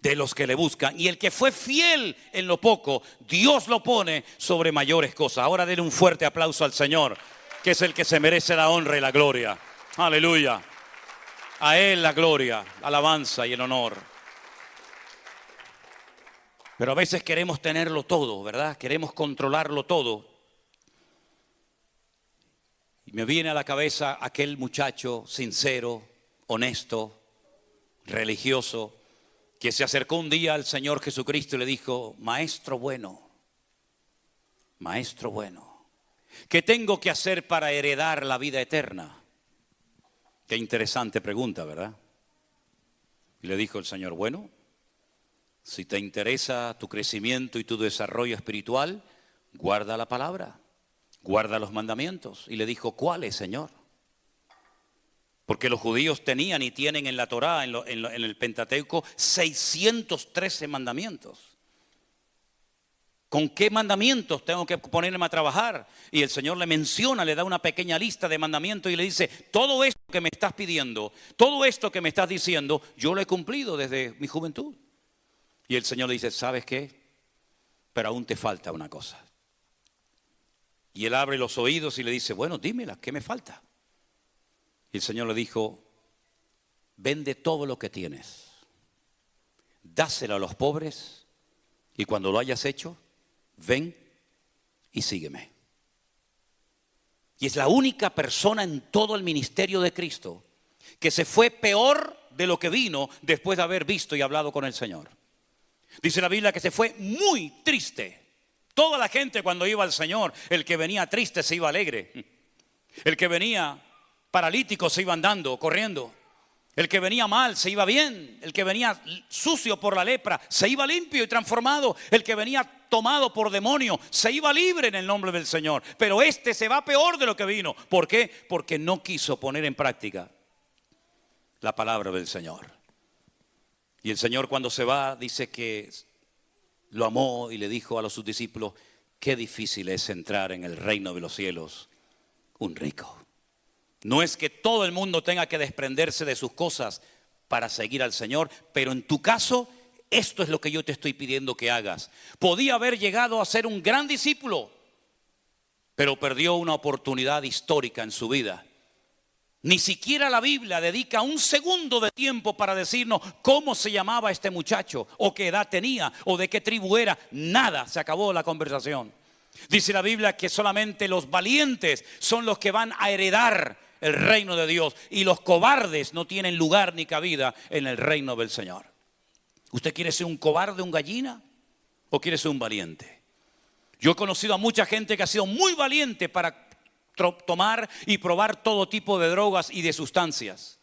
de los que le buscan, y el que fue fiel en lo poco, Dios lo pone sobre mayores cosas. Ahora denle un fuerte aplauso al Señor, que es el que se merece la honra y la gloria. Aleluya. A Él la gloria, la alabanza y el honor. Pero a veces queremos tenerlo todo, ¿verdad? Queremos controlarlo todo. Y me viene a la cabeza aquel muchacho sincero, honesto, religioso, que se acercó un día al Señor Jesucristo y le dijo: maestro bueno, ¿qué tengo que hacer para heredar la vida eterna? Qué interesante pregunta, ¿verdad? Y le dijo el Señor: bueno, si te interesa tu crecimiento y tu desarrollo espiritual, guarda la palabra, guarda los mandamientos. Y le dijo: ¿cuáles, Señor? Porque los judíos tenían y tienen en la Torá, en el Pentateuco, 613 mandamientos. ¿Con qué mandamientos tengo que ponerme a trabajar? Y el Señor le menciona, le da una pequeña lista de mandamientos y le dice: todo esto que me estás pidiendo, todo esto que me estás diciendo, yo lo he cumplido desde mi juventud. Y el Señor le dice: ¿sabes qué? Pero aún te falta una cosa. Y él abre los oídos y le dice: bueno, dímela, ¿qué me falta? Y el Señor le dijo: vende todo lo que tienes, dáselo a los pobres, y cuando lo hayas hecho, ven y sígueme. Y es la única persona en todo el ministerio de Cristo que se fue peor de lo que vino después de haber visto y hablado con el Señor. Dice la Biblia que se fue muy triste. Toda la gente cuando iba al Señor, el que venía triste se iba alegre, el que venía paralíticos se iban dando, corriendo. El que venía mal se iba bien. El que venía sucio por la lepra se iba limpio y transformado. El que venía tomado por demonio se iba libre en el nombre del Señor. Pero este se va peor de lo que vino. ¿Por qué? Porque no quiso poner en práctica la palabra del Señor. Y el Señor, cuando se va, dice que lo amó y le dijo a sus discípulos: qué difícil es entrar en el reino de los cielos un rico. No es que todo el mundo tenga que desprenderse de sus cosas para seguir al Señor, pero en tu caso, esto es lo que yo te estoy pidiendo que hagas. Podía haber llegado a ser un gran discípulo, pero perdió una oportunidad histórica en su vida. Ni siquiera la Biblia dedica un segundo de tiempo para decirnos cómo se llamaba este muchacho, o qué edad tenía, o de qué tribu era. Nada, se acabó la conversación. Dice la Biblia que solamente los valientes son los que van a heredar el reino de Dios, y los cobardes no tienen lugar ni cabida en el reino del Señor. ¿Usted quiere ser un cobarde, un gallina, o quiere ser un valiente? Yo he conocido a mucha gente que ha sido muy valiente para tomar y probar todo tipo de drogas y de sustancias.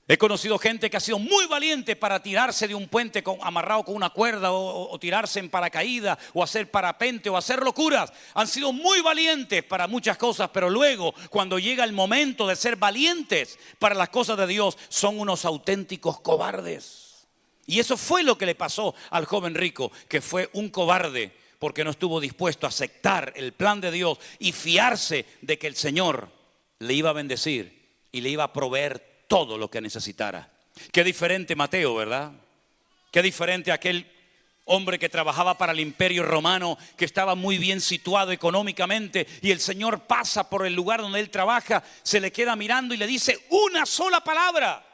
He conocido gente que ha sido muy valiente para tirarse de un puente amarrado con una cuerda, o tirarse en paracaídas, o hacer parapente, o hacer locuras. Han sido muy valientes para muchas cosas, pero luego, cuando llega el momento de ser valientes para las cosas de Dios, son unos auténticos cobardes. Y eso fue lo que le pasó al joven rico, que fue un cobarde porque no estuvo dispuesto a aceptar el plan de Dios y fiarse de que el Señor le iba a bendecir y le iba a proveer todo lo que necesitara. Qué diferente Mateo, ¿verdad? Qué diferente aquel hombre que trabajaba para el Imperio Romano, que estaba muy bien situado económicamente, y el Señor pasa por el lugar donde él trabaja, se le queda mirando y le dice una sola palabra.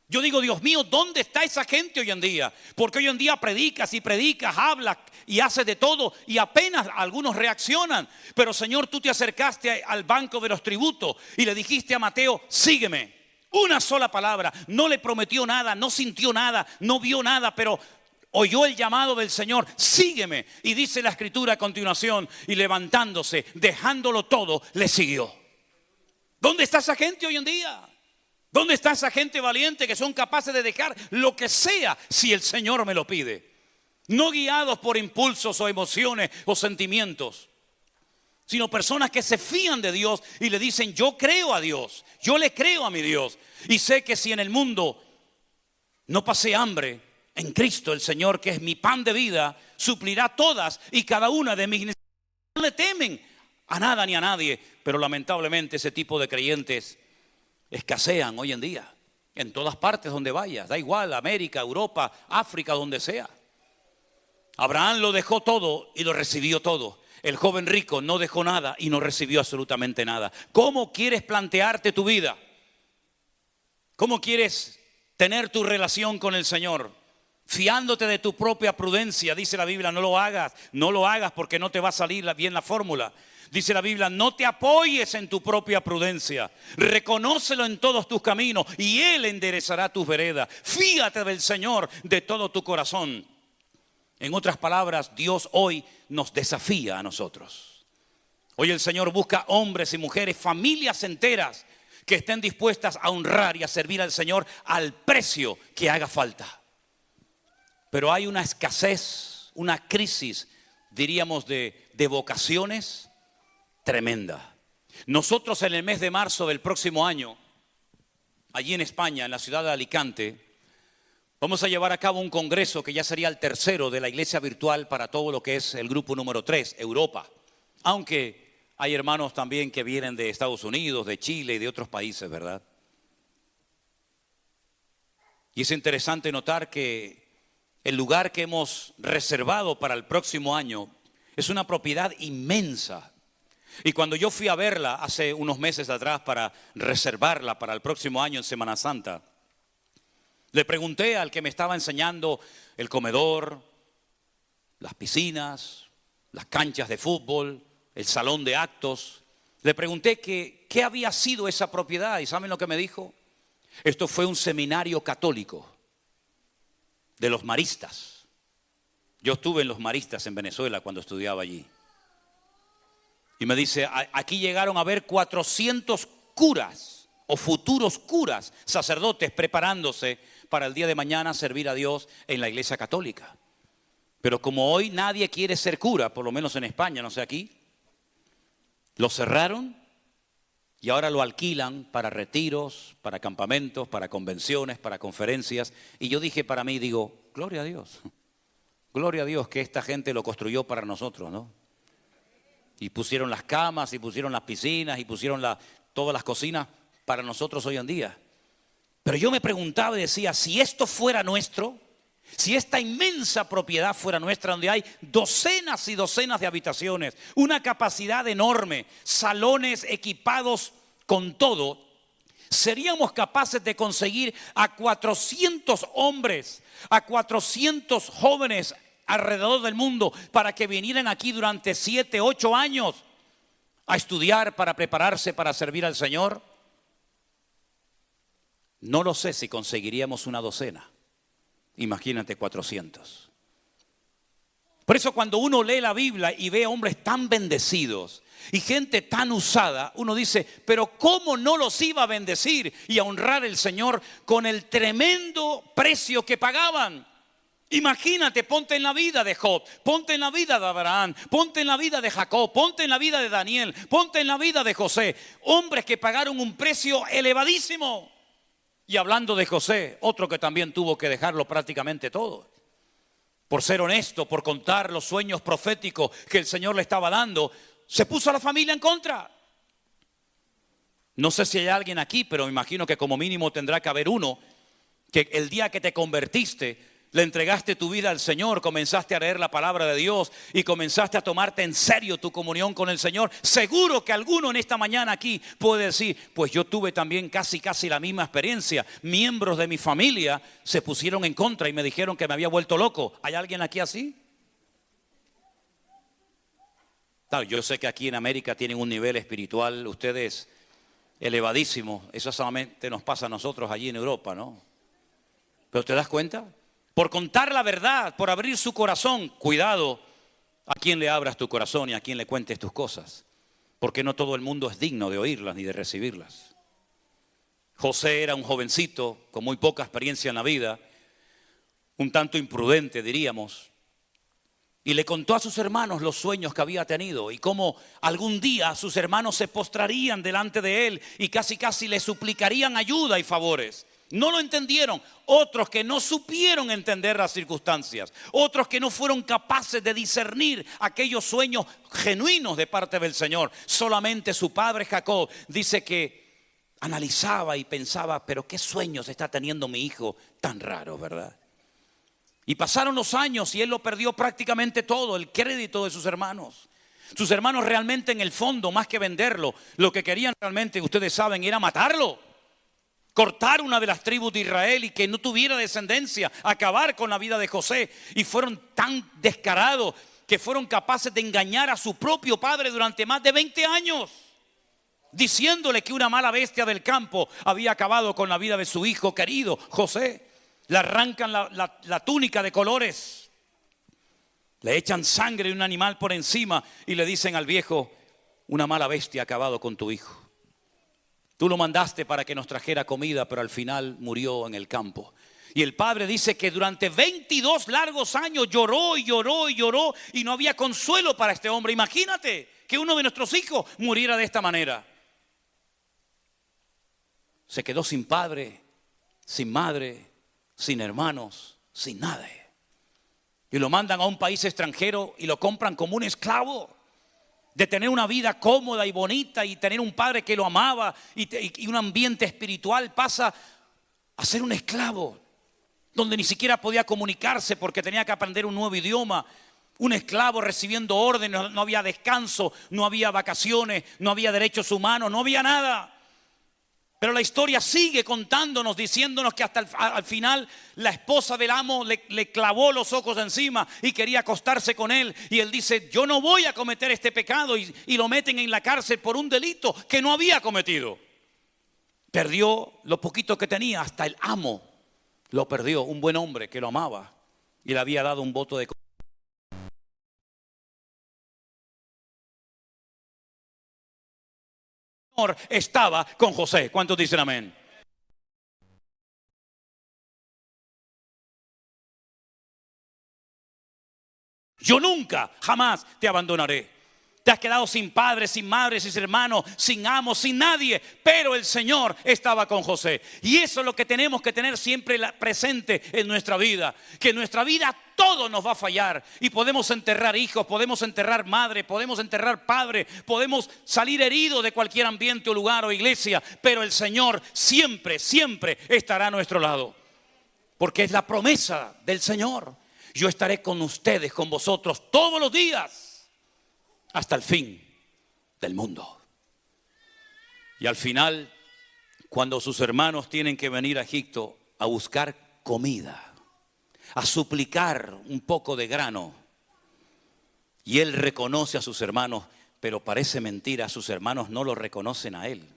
Yo digo, Dios mío, ¿dónde está esa gente hoy en día? Porque hoy en día predicas y predicas, hablas y haces de todo, y apenas algunos reaccionan. Pero Señor, tú te acercaste al banco de los tributos y le dijiste a Mateo: sígueme. Una sola palabra. No le prometió nada, no sintió nada, no vio nada, pero oyó el llamado del Señor: sígueme. Y dice la Escritura a continuación, y levantándose, dejándolo todo, le siguió. ¿Dónde está esa gente hoy en día? ¿Dónde está esa gente valiente que son capaces de dejar lo que sea si el Señor me lo pide? No guiados por impulsos o emociones o sentimientos, sino personas que se fían de Dios y le dicen: yo creo a Dios, yo le creo a mi Dios, y sé que si en el mundo no pasé hambre, en Cristo el Señor, que es mi pan de vida, suplirá todas y cada una de mis necesidades. No le temen a nada ni a nadie, pero lamentablemente ese tipo de creyentes escasean hoy en día, en todas partes donde vayas, da igual, América, Europa, África, donde sea. Abraham lo dejó todo y lo recibió todo. El joven rico no dejó nada y no recibió absolutamente nada. ¿Cómo quieres plantearte tu vida? ¿Cómo quieres tener tu relación con el Señor? Fiándote de tu propia prudencia. Dice la Biblia: no lo hagas porque no te va a salir bien la fórmula. Dice la Biblia: no te apoyes en tu propia prudencia, reconócelo en todos tus caminos y Él enderezará tus veredas. Fíate del Señor de todo tu corazón. En otras palabras, Dios hoy nos desafía a nosotros. Hoy el Señor busca hombres y mujeres, familias enteras, que estén dispuestas a honrar y a servir al Señor al precio que haga falta. Pero hay una escasez, una crisis, diríamos, de vocaciones tremenda. Nosotros en el mes de marzo del próximo año, allí en España, en la ciudad de Alicante, vamos a llevar a cabo un congreso que ya sería el tercero de la iglesia virtual para todo lo que es el grupo número 3, Europa. Aunque hay hermanos también que vienen de Estados Unidos, de Chile y de otros países, ¿verdad? Y es interesante notar que el lugar que hemos reservado para el próximo año es una propiedad inmensa. Y cuando yo fui a verla hace unos meses atrás para reservarla para el próximo año en Semana Santa, le pregunté al que me estaba enseñando el comedor, las piscinas, las canchas de fútbol, el salón de actos. Le pregunté qué había sido esa propiedad, y ¿saben lo que me dijo? Esto fue un seminario católico de los maristas. Yo estuve en los maristas en Venezuela cuando estudiaba allí. Y me dice: aquí llegaron a haber 400 curas o futuros curas, sacerdotes, preparándose para el día de mañana servir a Dios en la iglesia católica. Pero como hoy nadie quiere ser cura, por lo menos en España, no sé aquí, lo cerraron y ahora lo alquilan para retiros, para campamentos, para convenciones, para conferencias. Y yo dije para mí, digo, gloria a Dios que esta gente lo construyó para nosotros, ¿no? Y pusieron las camas, y pusieron las piscinas, y pusieron todas las cocinas para nosotros hoy en día. Pero yo me preguntaba y decía, si esto fuera nuestro, si esta inmensa propiedad fuera nuestra, donde hay docenas y docenas de habitaciones, una capacidad enorme, salones equipados con todo, seríamos capaces de conseguir a 400 hombres, a 400 jóvenes alrededor del mundo para que vinieran aquí durante 7, 8 años a estudiar para prepararse para servir al Señor. No lo sé si conseguiríamos una docena. Imagínate 400. Por eso cuando uno lee la Biblia y ve hombres tan bendecidos y gente tan usada, uno dice, pero ¿cómo no los iba a bendecir y a honrar el Señor con el tremendo precio que pagaban? Imagínate, ponte en la vida de Job, ponte en la vida de Abraham, ponte en la vida de Jacob, ponte en la vida de Daniel, ponte en la vida de José. Hombres que pagaron un precio elevadísimo. Y hablando de José, otro que también tuvo que dejarlo prácticamente todo. Por ser honesto, por contar los sueños proféticos que el Señor le estaba dando, se puso a la familia en contra. No sé si hay alguien aquí, pero me imagino que como mínimo tendrá que haber uno que el día que te convertiste, le entregaste tu vida al Señor, comenzaste a leer la palabra de Dios y comenzaste a tomarte en serio tu comunión con el Señor. Seguro que alguno en esta mañana aquí puede decir, pues yo tuve también casi la misma experiencia. Miembros de mi familia se pusieron en contra y me dijeron que me había vuelto loco. ¿Hay alguien aquí así? Claro, yo sé que aquí en América tienen un nivel espiritual, ustedes, elevadísimo. Eso solamente nos pasa a nosotros allí en Europa, ¿no? Pero ¿te das cuenta? Por contar la verdad, por abrir su corazón. Cuidado a quien le abras tu corazón y a quien le cuentes tus cosas. Porque no todo el mundo es digno de oírlas ni de recibirlas. José era un jovencito con muy poca experiencia en la vida. Un tanto imprudente, diríamos. Y le contó a sus hermanos los sueños que había tenido. Y cómo algún día sus hermanos se postrarían delante de él. Y casi le suplicarían ayuda y favores. No lo entendieron. Otros que no supieron entender las circunstancias. Otros que no fueron capaces de discernir aquellos sueños genuinos de parte del Señor. Solamente su padre Jacob dice que analizaba y pensaba, pero qué sueños está teniendo mi hijo tan raro, ¿verdad? Y pasaron los años y él lo perdió prácticamente todo, el crédito de sus hermanos. Sus hermanos realmente en el fondo, más que venderlo, lo que querían realmente, ustedes saben, era matarlo. Cortar una de las tribus de Israel y que no tuviera descendencia, acabar con la vida de José. Y fueron tan descarados que fueron capaces de engañar a su propio padre durante más de 20 años, diciéndole que una mala bestia del campo había acabado con la vida de su hijo querido, José. Le arrancan la túnica de colores, le echan sangre de un animal por encima y le dicen al viejo, una mala bestia ha acabado con tu hijo. Tú lo mandaste para que nos trajera comida, pero al final murió en el campo. Y el padre dice que durante 22 largos años lloró y lloró y lloró y no había consuelo para este hombre. Imagínate que uno de nuestros hijos muriera de esta manera. Se quedó sin padre, sin madre, sin hermanos, sin nada. Y lo mandan a un país extranjero y lo compran como un esclavo. De tener una vida cómoda y bonita y tener un padre que lo amaba y un ambiente espiritual, pasa a ser un esclavo, donde ni siquiera podía comunicarse porque tenía que aprender un nuevo idioma. Un esclavo recibiendo órdenes, no había descanso, no había vacaciones, no había derechos humanos, no había nada. Pero la historia sigue contándonos, diciéndonos que hasta al final la esposa del amo le clavó los ojos encima y quería acostarse con él. Y él dice, yo no voy a cometer este pecado, y lo meten en la cárcel por un delito que no había cometido. Perdió lo poquito que tenía, hasta el amo lo perdió, un buen hombre que lo amaba y le había dado un voto de estaba con José. ¿Cuántos dicen amén? Yo nunca, jamás te abandonaré. Te has quedado sin padres, sin madres, sin hermanos, sin amos, sin nadie. Pero el Señor estaba con José. Y eso es lo que tenemos que tener siempre presente en nuestra vida. Que en nuestra vida todo nos va a fallar. Y podemos enterrar hijos, podemos enterrar madre, podemos enterrar padre, podemos salir heridos de cualquier ambiente o lugar o iglesia. Pero el Señor siempre, siempre estará a nuestro lado. Porque es la promesa del Señor. Yo estaré con ustedes, con vosotros todos los días, hasta el fin del mundo. Y al final, cuando sus hermanos tienen que venir a Egipto a buscar comida, a suplicar un poco de grano, y él reconoce a sus hermanos, pero parece mentira, sus hermanos no lo reconocen a él.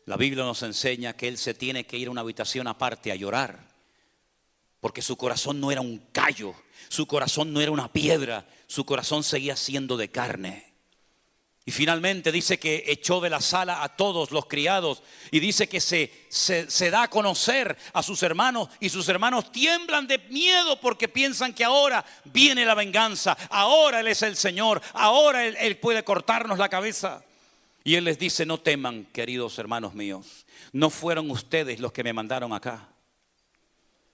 La Biblia nos enseña que él se tiene que ir a una habitación aparte a llorar. Porque su corazón no era un callo, su corazón no era una piedra, su corazón seguía siendo de carne. Y finalmente dice que echó de la sala a todos los criados y dice que se da a conocer a sus hermanos y sus hermanos tiemblan de miedo porque piensan que ahora viene la venganza, ahora Él es el Señor, ahora Él puede cortarnos la cabeza. Y Él les dice: no teman, queridos hermanos míos, no fueron ustedes los que me mandaron acá.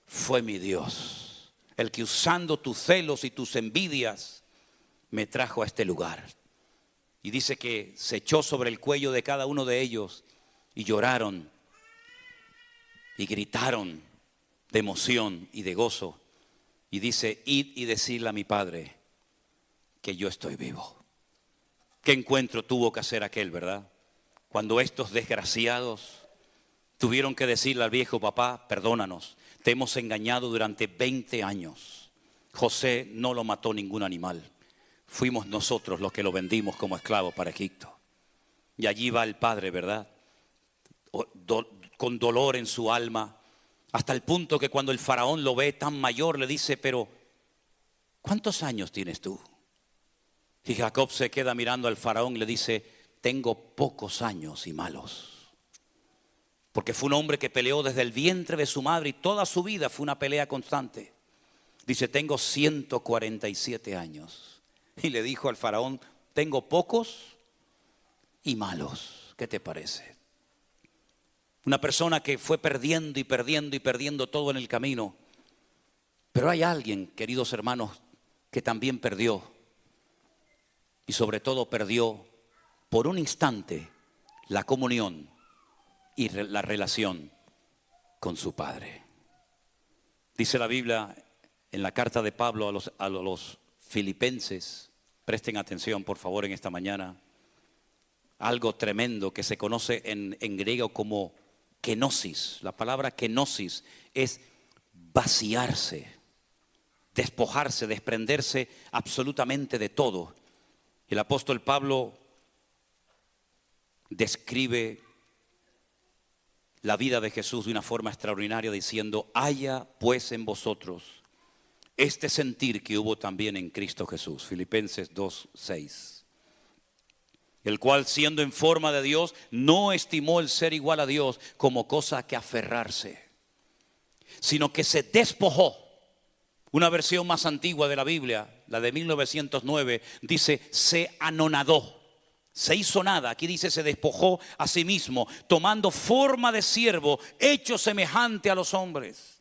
Fue mi Dios, el que usando tus celos y tus envidias me trajo a este lugar. Y dice que se echó sobre el cuello de cada uno de ellos y lloraron y gritaron de emoción y de gozo. Y dice: id y decirle a mi padre que yo estoy vivo. ¿Qué encuentro tuvo que hacer aquel, verdad? Cuando estos desgraciados tuvieron que decirle al viejo: papá, perdónanos. Te hemos engañado durante 20 años. José no lo mató ningún animal. Fuimos nosotros los que lo vendimos como esclavo para Egipto. Y allí va el padre, ¿verdad? Con dolor en su alma. Hasta el punto que cuando el faraón lo ve tan mayor le dice: pero ¿cuántos años tienes tú? Y Jacob se queda mirando al faraón y le dice: tengo pocos años y malos. Porque fue un hombre que peleó desde el vientre de su madre y toda su vida fue una pelea constante. Dice: tengo 147 años. Y le dijo al faraón: tengo pocos y malos. ¿Qué te parece? Una persona que fue perdiendo y perdiendo y perdiendo todo en el camino. Pero hay alguien, queridos hermanos, que también perdió. Y sobre todo perdió por un instante la comunión y la relación con su Padre. Dice la Biblia en la carta de Pablo a los filipenses, presten atención por favor en esta mañana, algo tremendo que se conoce en griego como kenosis. La palabra kenosis es vaciarse, despojarse, desprenderse absolutamente de todo. El apóstol Pablo describe la vida de Jesús de una forma extraordinaria diciendo: haya pues en vosotros este sentir que hubo también en Cristo Jesús. Filipenses 2:6. El cual, siendo en forma de Dios, no estimó el ser igual a Dios como cosa a que aferrarse, sino que se despojó. Una versión más antigua de la Biblia, la de 1909, dice: se anonadó. Se hizo nada, aquí dice: se despojó a sí mismo, tomando forma de siervo, hecho semejante a los hombres.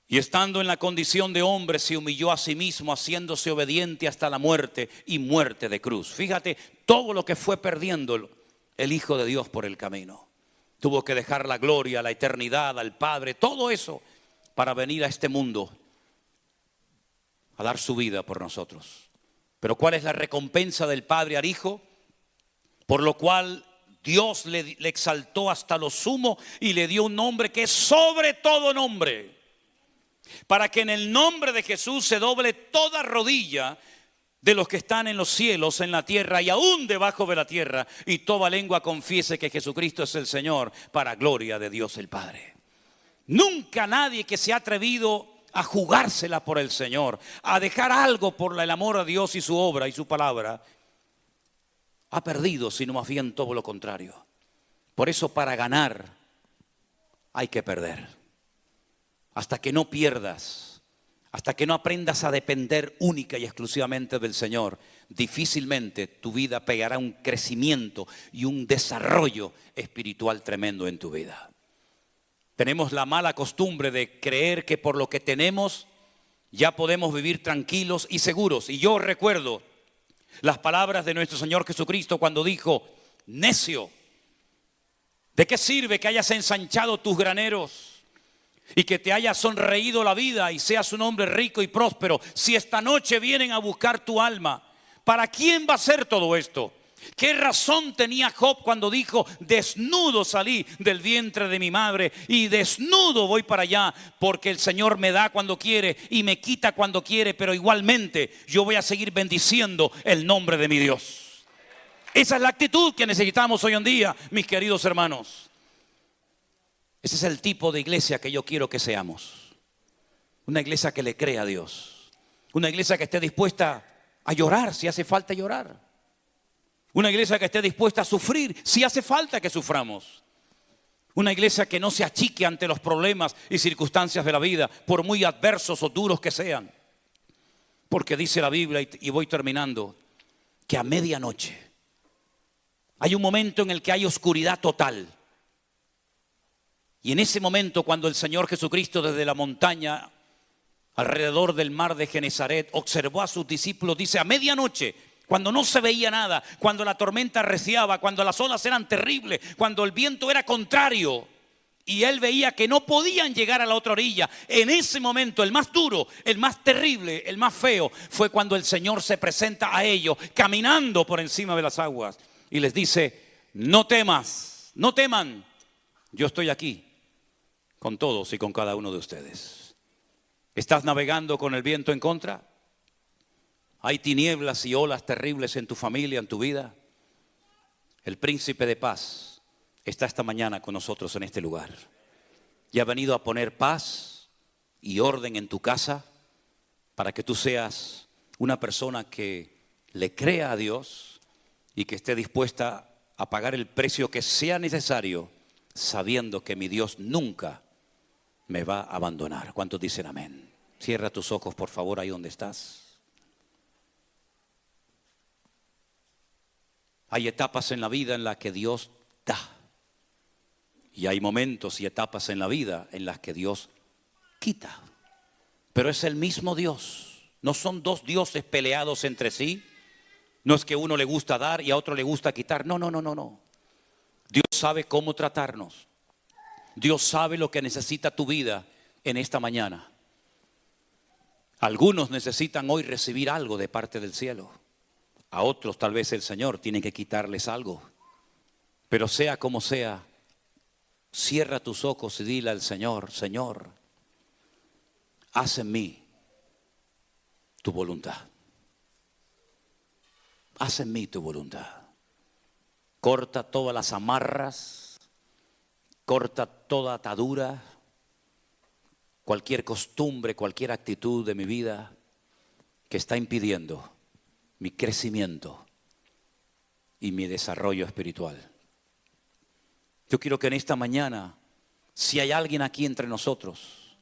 Y estando en la condición de hombre, se humilló a sí mismo, haciéndose obediente hasta la muerte y muerte de cruz. Fíjate todo lo que fue perdiendo el Hijo de Dios por el camino. Tuvo que dejar la gloria, la eternidad, al Padre, todo eso para venir a este mundo a dar su vida por nosotros. Pero ¿cuál es la recompensa del Padre al Hijo? Por lo cual Dios le exaltó hasta lo sumo y le dio un nombre que es sobre todo nombre, para que en el nombre de Jesús se doble toda rodilla de los que están en los cielos, en la tierra y aún debajo de la tierra, y toda lengua confiese que Jesucristo es el Señor, para gloria de Dios el Padre. Nunca nadie que se ha atrevido a jugársela por el Señor, a dejar algo por el amor a Dios y su obra y su palabra, ha perdido, sino más bien todo lo contrario. Por eso para ganar hay que perder. Hasta que no pierdas, hasta que no aprendas a depender única y exclusivamente del Señor, difícilmente tu vida pegará un crecimiento y un desarrollo espiritual tremendo en tu vida. Tenemos la mala costumbre de creer que por lo que tenemos ya podemos vivir tranquilos y seguros. Y yo recuerdo las palabras de nuestro Señor Jesucristo cuando dijo: necio, ¿de qué sirve que hayas ensanchado tus graneros y que te haya sonreído la vida y seas un hombre rico y próspero, si esta noche vienen a buscar tu alma? ¿Para quién va a ser todo esto? ¿Qué razón tenía Job cuando dijo: desnudo salí del vientre de mi madre y desnudo voy para allá? Porque el Señor me da cuando quiere y me quita cuando quiere, pero igualmente yo voy a seguir bendiciendo el nombre de mi Dios. Esa es la actitud que necesitamos hoy en día, mis queridos hermanos. Ese es el tipo de iglesia que yo quiero que seamos. Una iglesia que le crea a Dios. Una iglesia que esté dispuesta a llorar si hace falta llorar. Una iglesia que esté dispuesta a sufrir si hace falta que suframos. Una iglesia que no se achique ante los problemas y circunstancias de la vida, por muy adversos o duros que sean. Porque dice la Biblia, y voy terminando, que a medianoche hay un momento en el que hay oscuridad total. Y en ese momento, cuando el Señor Jesucristo desde la montaña alrededor del mar de Genezaret observó a sus discípulos, dice: a medianoche, cuando no se veía nada, cuando la tormenta arreciaba, cuando las olas eran terribles, cuando el viento era contrario y él veía que no podían llegar a la otra orilla, en ese momento el más duro, el más terrible, el más feo, fue cuando el Señor se presenta a ellos caminando por encima de las aguas y les dice: no temas, no teman, yo estoy aquí con todos y con cada uno de ustedes. ¿Estás navegando con el viento en contra? ¿Hay tinieblas y olas terribles en tu familia, en tu vida? El príncipe de paz está esta mañana con nosotros en este lugar. Y ha venido a poner paz y orden en tu casa para que tú seas una persona que le crea a Dios y que esté dispuesta a pagar el precio que sea necesario, sabiendo que mi Dios nunca me va a abandonar. ¿Cuántos dicen amén? Cierra tus ojos, por favor, ahí donde estás. Hay etapas en la vida en las que Dios da. Y hay momentos y etapas en la vida en las que Dios quita. Pero es el mismo Dios. No son dos dioses peleados entre sí. No es que a uno le gusta dar y a otro le gusta quitar. No. Dios sabe cómo tratarnos. Dios sabe lo que necesita tu vida en esta mañana. Algunos necesitan hoy recibir algo de parte del cielo. A otros tal vez el Señor tiene que quitarles algo. Pero sea como sea, cierra tus ojos y dile al Señor: Señor, haz en mí tu voluntad. Haz en mí tu voluntad. Corta todas las amarras, corta toda atadura, cualquier costumbre, cualquier actitud de mi vida que está impidiendo mi crecimiento y mi desarrollo espiritual. Yo quiero que en esta mañana, si hay alguien aquí entre nosotros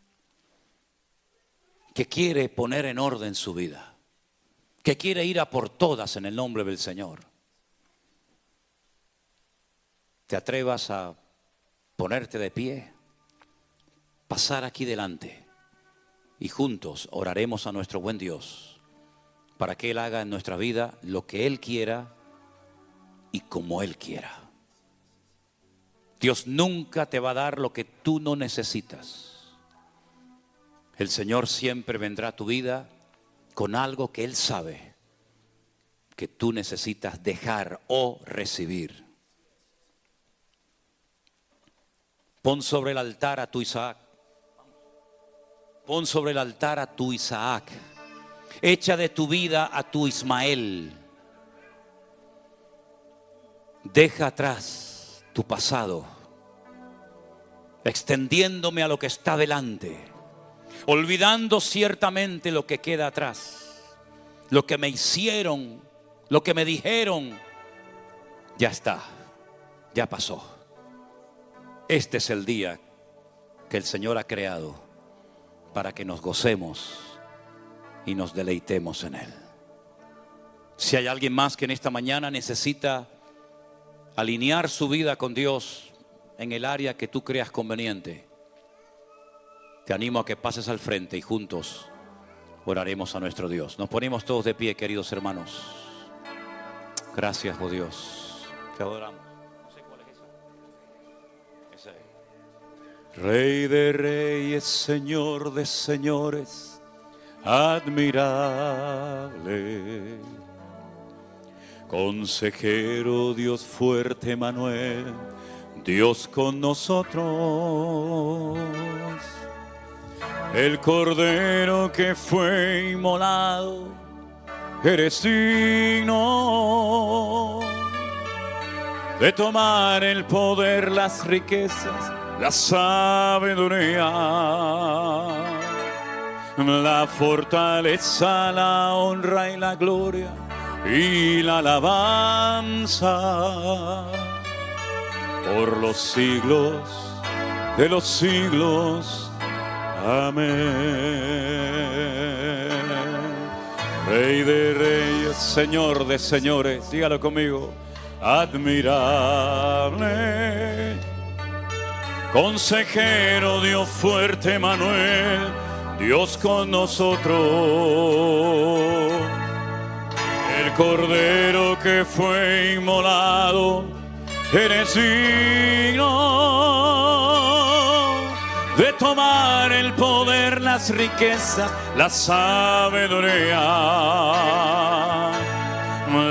que quiere poner en orden su vida, que quiere ir a por todas en el nombre del Señor, te atrevas a ponerte de pie, pasar aquí delante y juntos oraremos a nuestro buen Dios para que Él haga en nuestra vida lo que Él quiera y como Él quiera. Dios nunca te va a dar lo que tú no necesitas. El Señor siempre vendrá a tu vida con algo que Él sabe que tú necesitas dejar o recibir. Pon sobre el altar a tu Isaac. Pon sobre el altar a tu Isaac. Echa de tu vida a tu Ismael. Deja atrás tu pasado, extendiéndome a lo que está delante, olvidando ciertamente lo que queda atrás, lo que me hicieron, lo que me dijeron, Ya está, ya pasó. Este es el día que el Señor ha creado para que nos gocemos y nos deleitemos en Él. Si hay alguien más que en esta mañana necesita alinear su vida con Dios en el área que tú creas conveniente, te animo a que pases al frente y juntos oraremos a nuestro Dios. Nos ponemos todos de pie, queridos hermanos. Gracias, oh Dios. Te adoramos. No sé cuál es esa. Esa es. Rey de reyes, Señor de señores, admirable. Consejero, Dios fuerte, Manuel, Dios con nosotros. El Cordero que fue inmolado, eres digno de tomar el poder, las riquezas, la sabiduría, la fortaleza, la honra y la gloria y la alabanza por los siglos de los siglos. Amén. Rey de reyes, Señor de señores, dígalo conmigo, admirable. Consejero, Dios fuerte, Manuel, Dios con nosotros. El Cordero que fue inmolado, eres digno de tomar el poder, las riquezas, la sabiduría,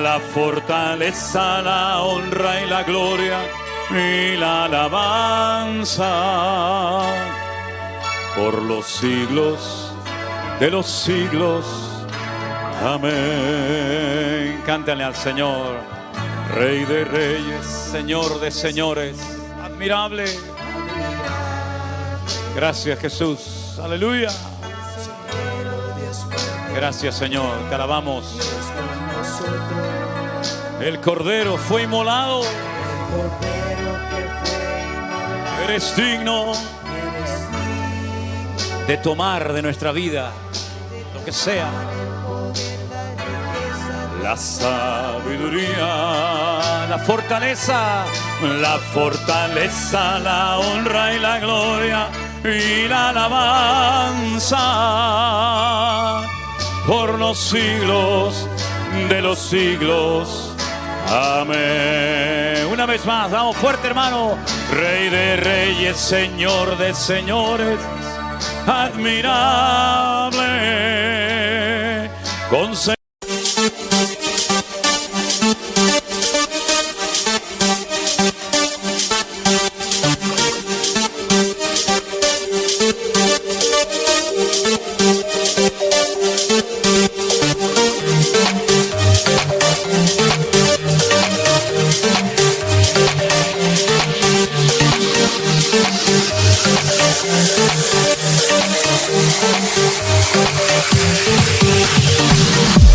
la fortaleza, la honra y la gloria y la alabanza por los siglos de los siglos. Amén. Cántale al Señor, Rey de reyes, Señor de señores, admirable. Gracias, Jesús. Aleluya. Gracias, Señor. Te alabamos. El Cordero fue inmolado. Eres digno de tomar de nuestra vida lo que sea. La sabiduría, la fortaleza, la honra y la gloria y la alabanza por los siglos de los siglos. Amén. Una vez más, vamos fuerte, hermano. Rey de reyes, Señor de señores, admirable. We'll be right back.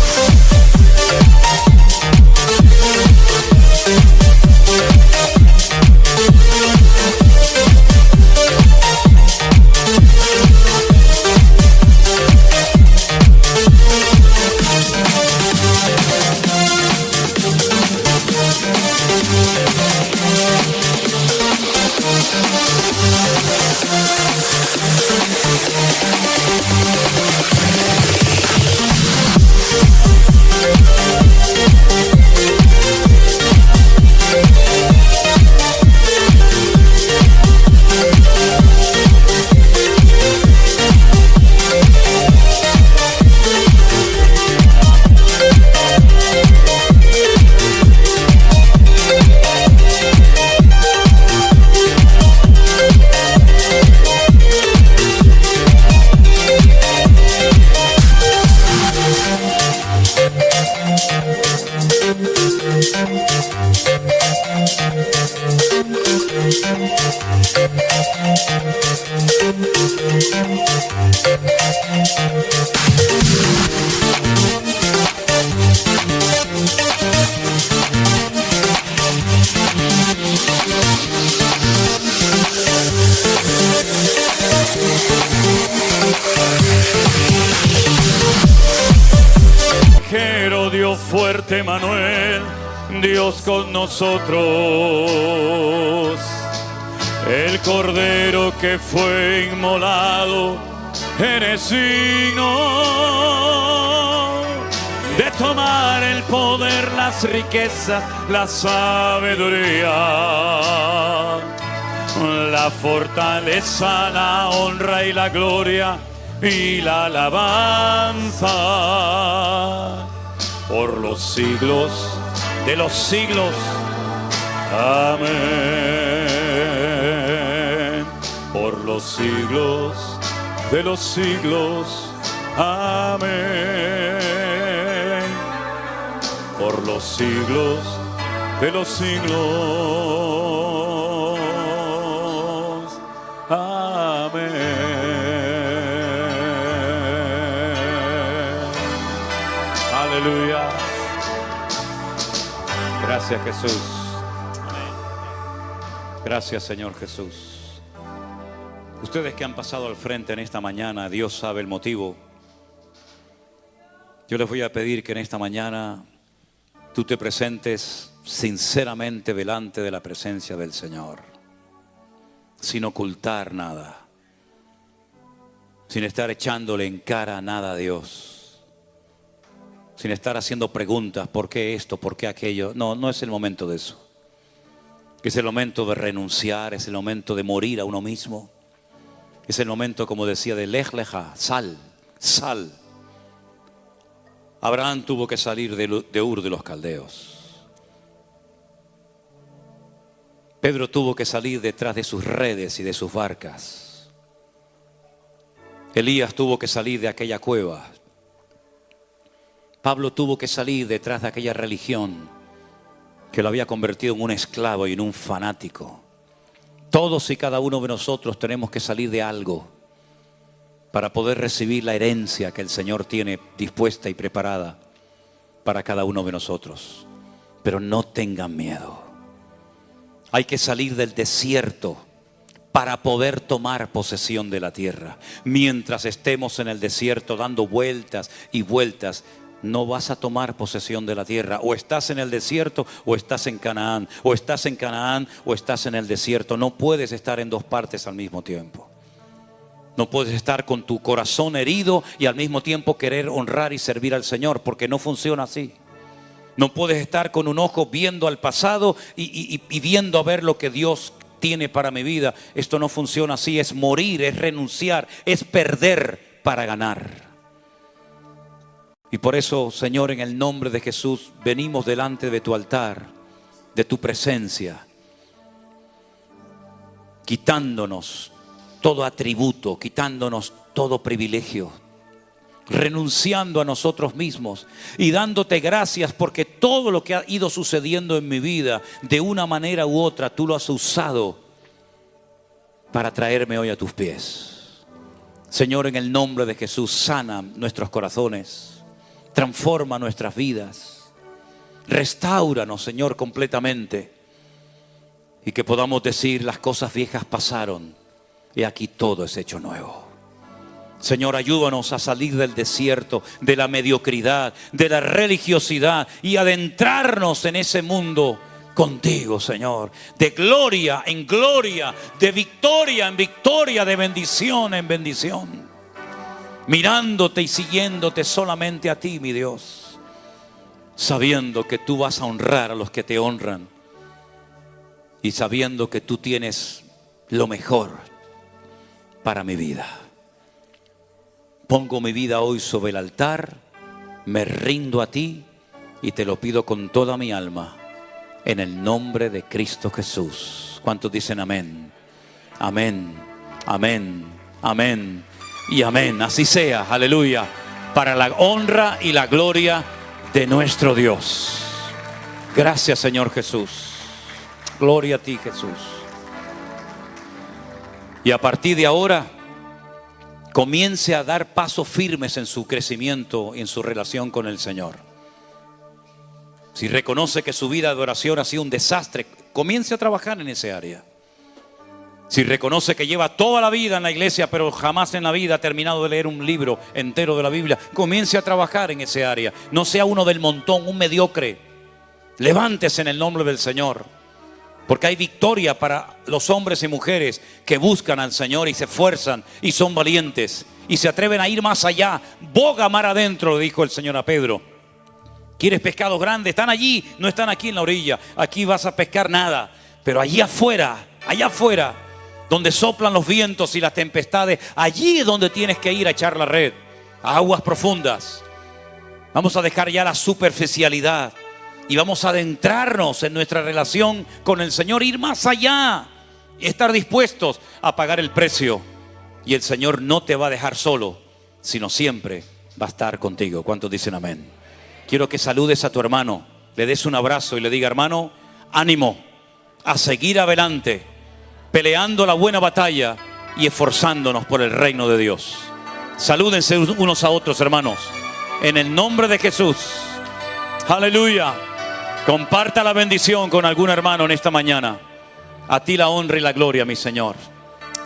fuerte Manuel, Dios con nosotros. El cordero que fue inmolado en el signo de tomar el poder, las riquezas, la sabiduría, la fortaleza, la honra y la gloria y la alabanza por los siglos de los siglos. Amén. Por los siglos de los siglos. Amén. Por los siglos de los siglos. Amén. Aleluya. Gracias, Jesús. Gracias, Señor Jesús. Ustedes que han pasado al frente en esta mañana, Dios sabe el motivo. Yo les voy a pedir que en esta mañana tú te presentes sinceramente delante de la presencia del Señor, sin ocultar nada, sin estar echándole en cara nada a Dios, sin estar haciendo preguntas, ¿por qué esto? ¿Por qué aquello? No, no es el momento de eso. Es el momento de renunciar, es el momento de morir a uno mismo. Es el momento, como decía, de lej leja, sal, sal. Abraham tuvo que salir de Ur de los Caldeos. Pedro tuvo que salir detrás de sus redes y de sus barcas. Elías tuvo que salir de aquella cueva. Pablo tuvo que salir detrás de aquella religión que lo había convertido en un esclavo y en un fanático. Todos y cada uno de nosotros tenemos que salir de algo para poder recibir la herencia que el Señor tiene dispuesta y preparada para cada uno de nosotros. Pero no tengan miedo. Hay que salir del desierto para poder tomar posesión de la tierra. Mientras estemos en el desierto dando vueltas y vueltas, no vas a tomar posesión de la tierra. O estás en el desierto o estás en Canaán. O estás en Canaán o estás en el desierto. No puedes estar en dos partes al mismo tiempo. No puedes estar con tu corazón herido y al mismo tiempo querer honrar y servir al Señor, porque no funciona así. No puedes estar con un ojo viendo al pasado y viendo a ver lo que Dios tiene para mi vida. Esto no funciona así. Es morir, es renunciar, es perder para ganar. Y por eso, Señor, en el nombre de Jesús, venimos delante de tu altar, de tu presencia, quitándonos todo atributo, quitándonos todo privilegio, renunciando a nosotros mismos y dándote gracias porque todo lo que ha ido sucediendo en mi vida, de una manera u otra, tú lo has usado para traerme hoy a tus pies. Señor, en el nombre de Jesús, sana nuestros corazones. Transforma nuestras vidas. Restáuranos, Señor, completamente. Y que podamos decir, las cosas viejas pasaron y aquí todo es hecho nuevo. Señor, ayúdanos a salir del desierto, de la mediocridad, de la religiosidad y adentrarnos en ese mundo contigo, Señor. De gloria en gloria, de victoria en victoria, de bendición en bendición. Mirándote y siguiéndote solamente a ti, mi Dios, sabiendo que tú vas a honrar a los que te honran y sabiendo que tú tienes lo mejor para mi vida. Pongo mi vida hoy sobre el altar, me rindo a ti y te lo pido con toda mi alma, en el nombre de Cristo Jesús. ¿Cuántos dicen amén? Amén, amén, amén. Y amén, así sea, aleluya, para la honra y la gloria de nuestro Dios. Gracias, Señor Jesús. Gloria a ti, Jesús. Y a partir de ahora, comience a dar pasos firmes en su crecimiento y en su relación con el Señor. Si reconoce que su vida de oración ha sido un desastre, comience a trabajar en ese área. Si reconoce que lleva toda la vida en la iglesia, pero jamás en la vida ha terminado de leer un libro entero de la Biblia, comience a trabajar en ese área. No sea uno del montón, un mediocre. Levántese en el nombre del Señor. Porque hay victoria para los hombres y mujeres que buscan al Señor y se esfuerzan y son valientes y se atreven a ir más allá. Boga mar adentro, le dijo el Señor a Pedro. ¿Quieres pescados grandes? Están allí, no están aquí en la orilla. Aquí vas a pescar nada. Pero allá afuera, donde soplan los vientos y las tempestades, allí es donde tienes que ir a echar la red, a aguas profundas. Vamos a dejar ya la superficialidad y vamos a adentrarnos en nuestra relación con el Señor, ir más allá, estar dispuestos a pagar el precio. Y el Señor no te va a dejar solo, sino siempre va a estar contigo. ¿Cuántos dicen amén? Quiero que saludes a tu hermano, le des un abrazo y le diga: hermano, ánimo a seguir adelante, peleando la buena batalla y esforzándonos por el reino de Dios. Salúdense unos a otros, hermanos, en el nombre de Jesús. Aleluya. Comparta la bendición con algún hermano en esta mañana. A ti la honra y la gloria, mi Señor.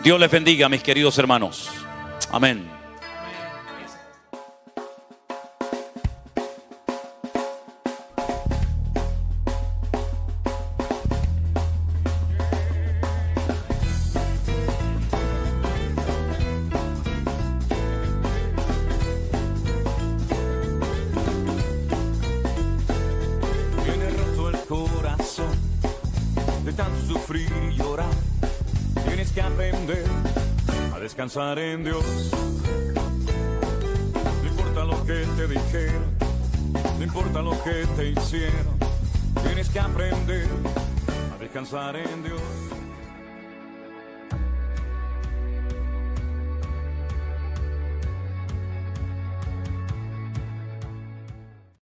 Dios les bendiga, mis queridos hermanos. Amén. De tanto sufrir y llorar, tienes que aprender a descansar en Dios. No importa lo que te dijeron, no importa lo que te hicieron, tienes que aprender a descansar en Dios.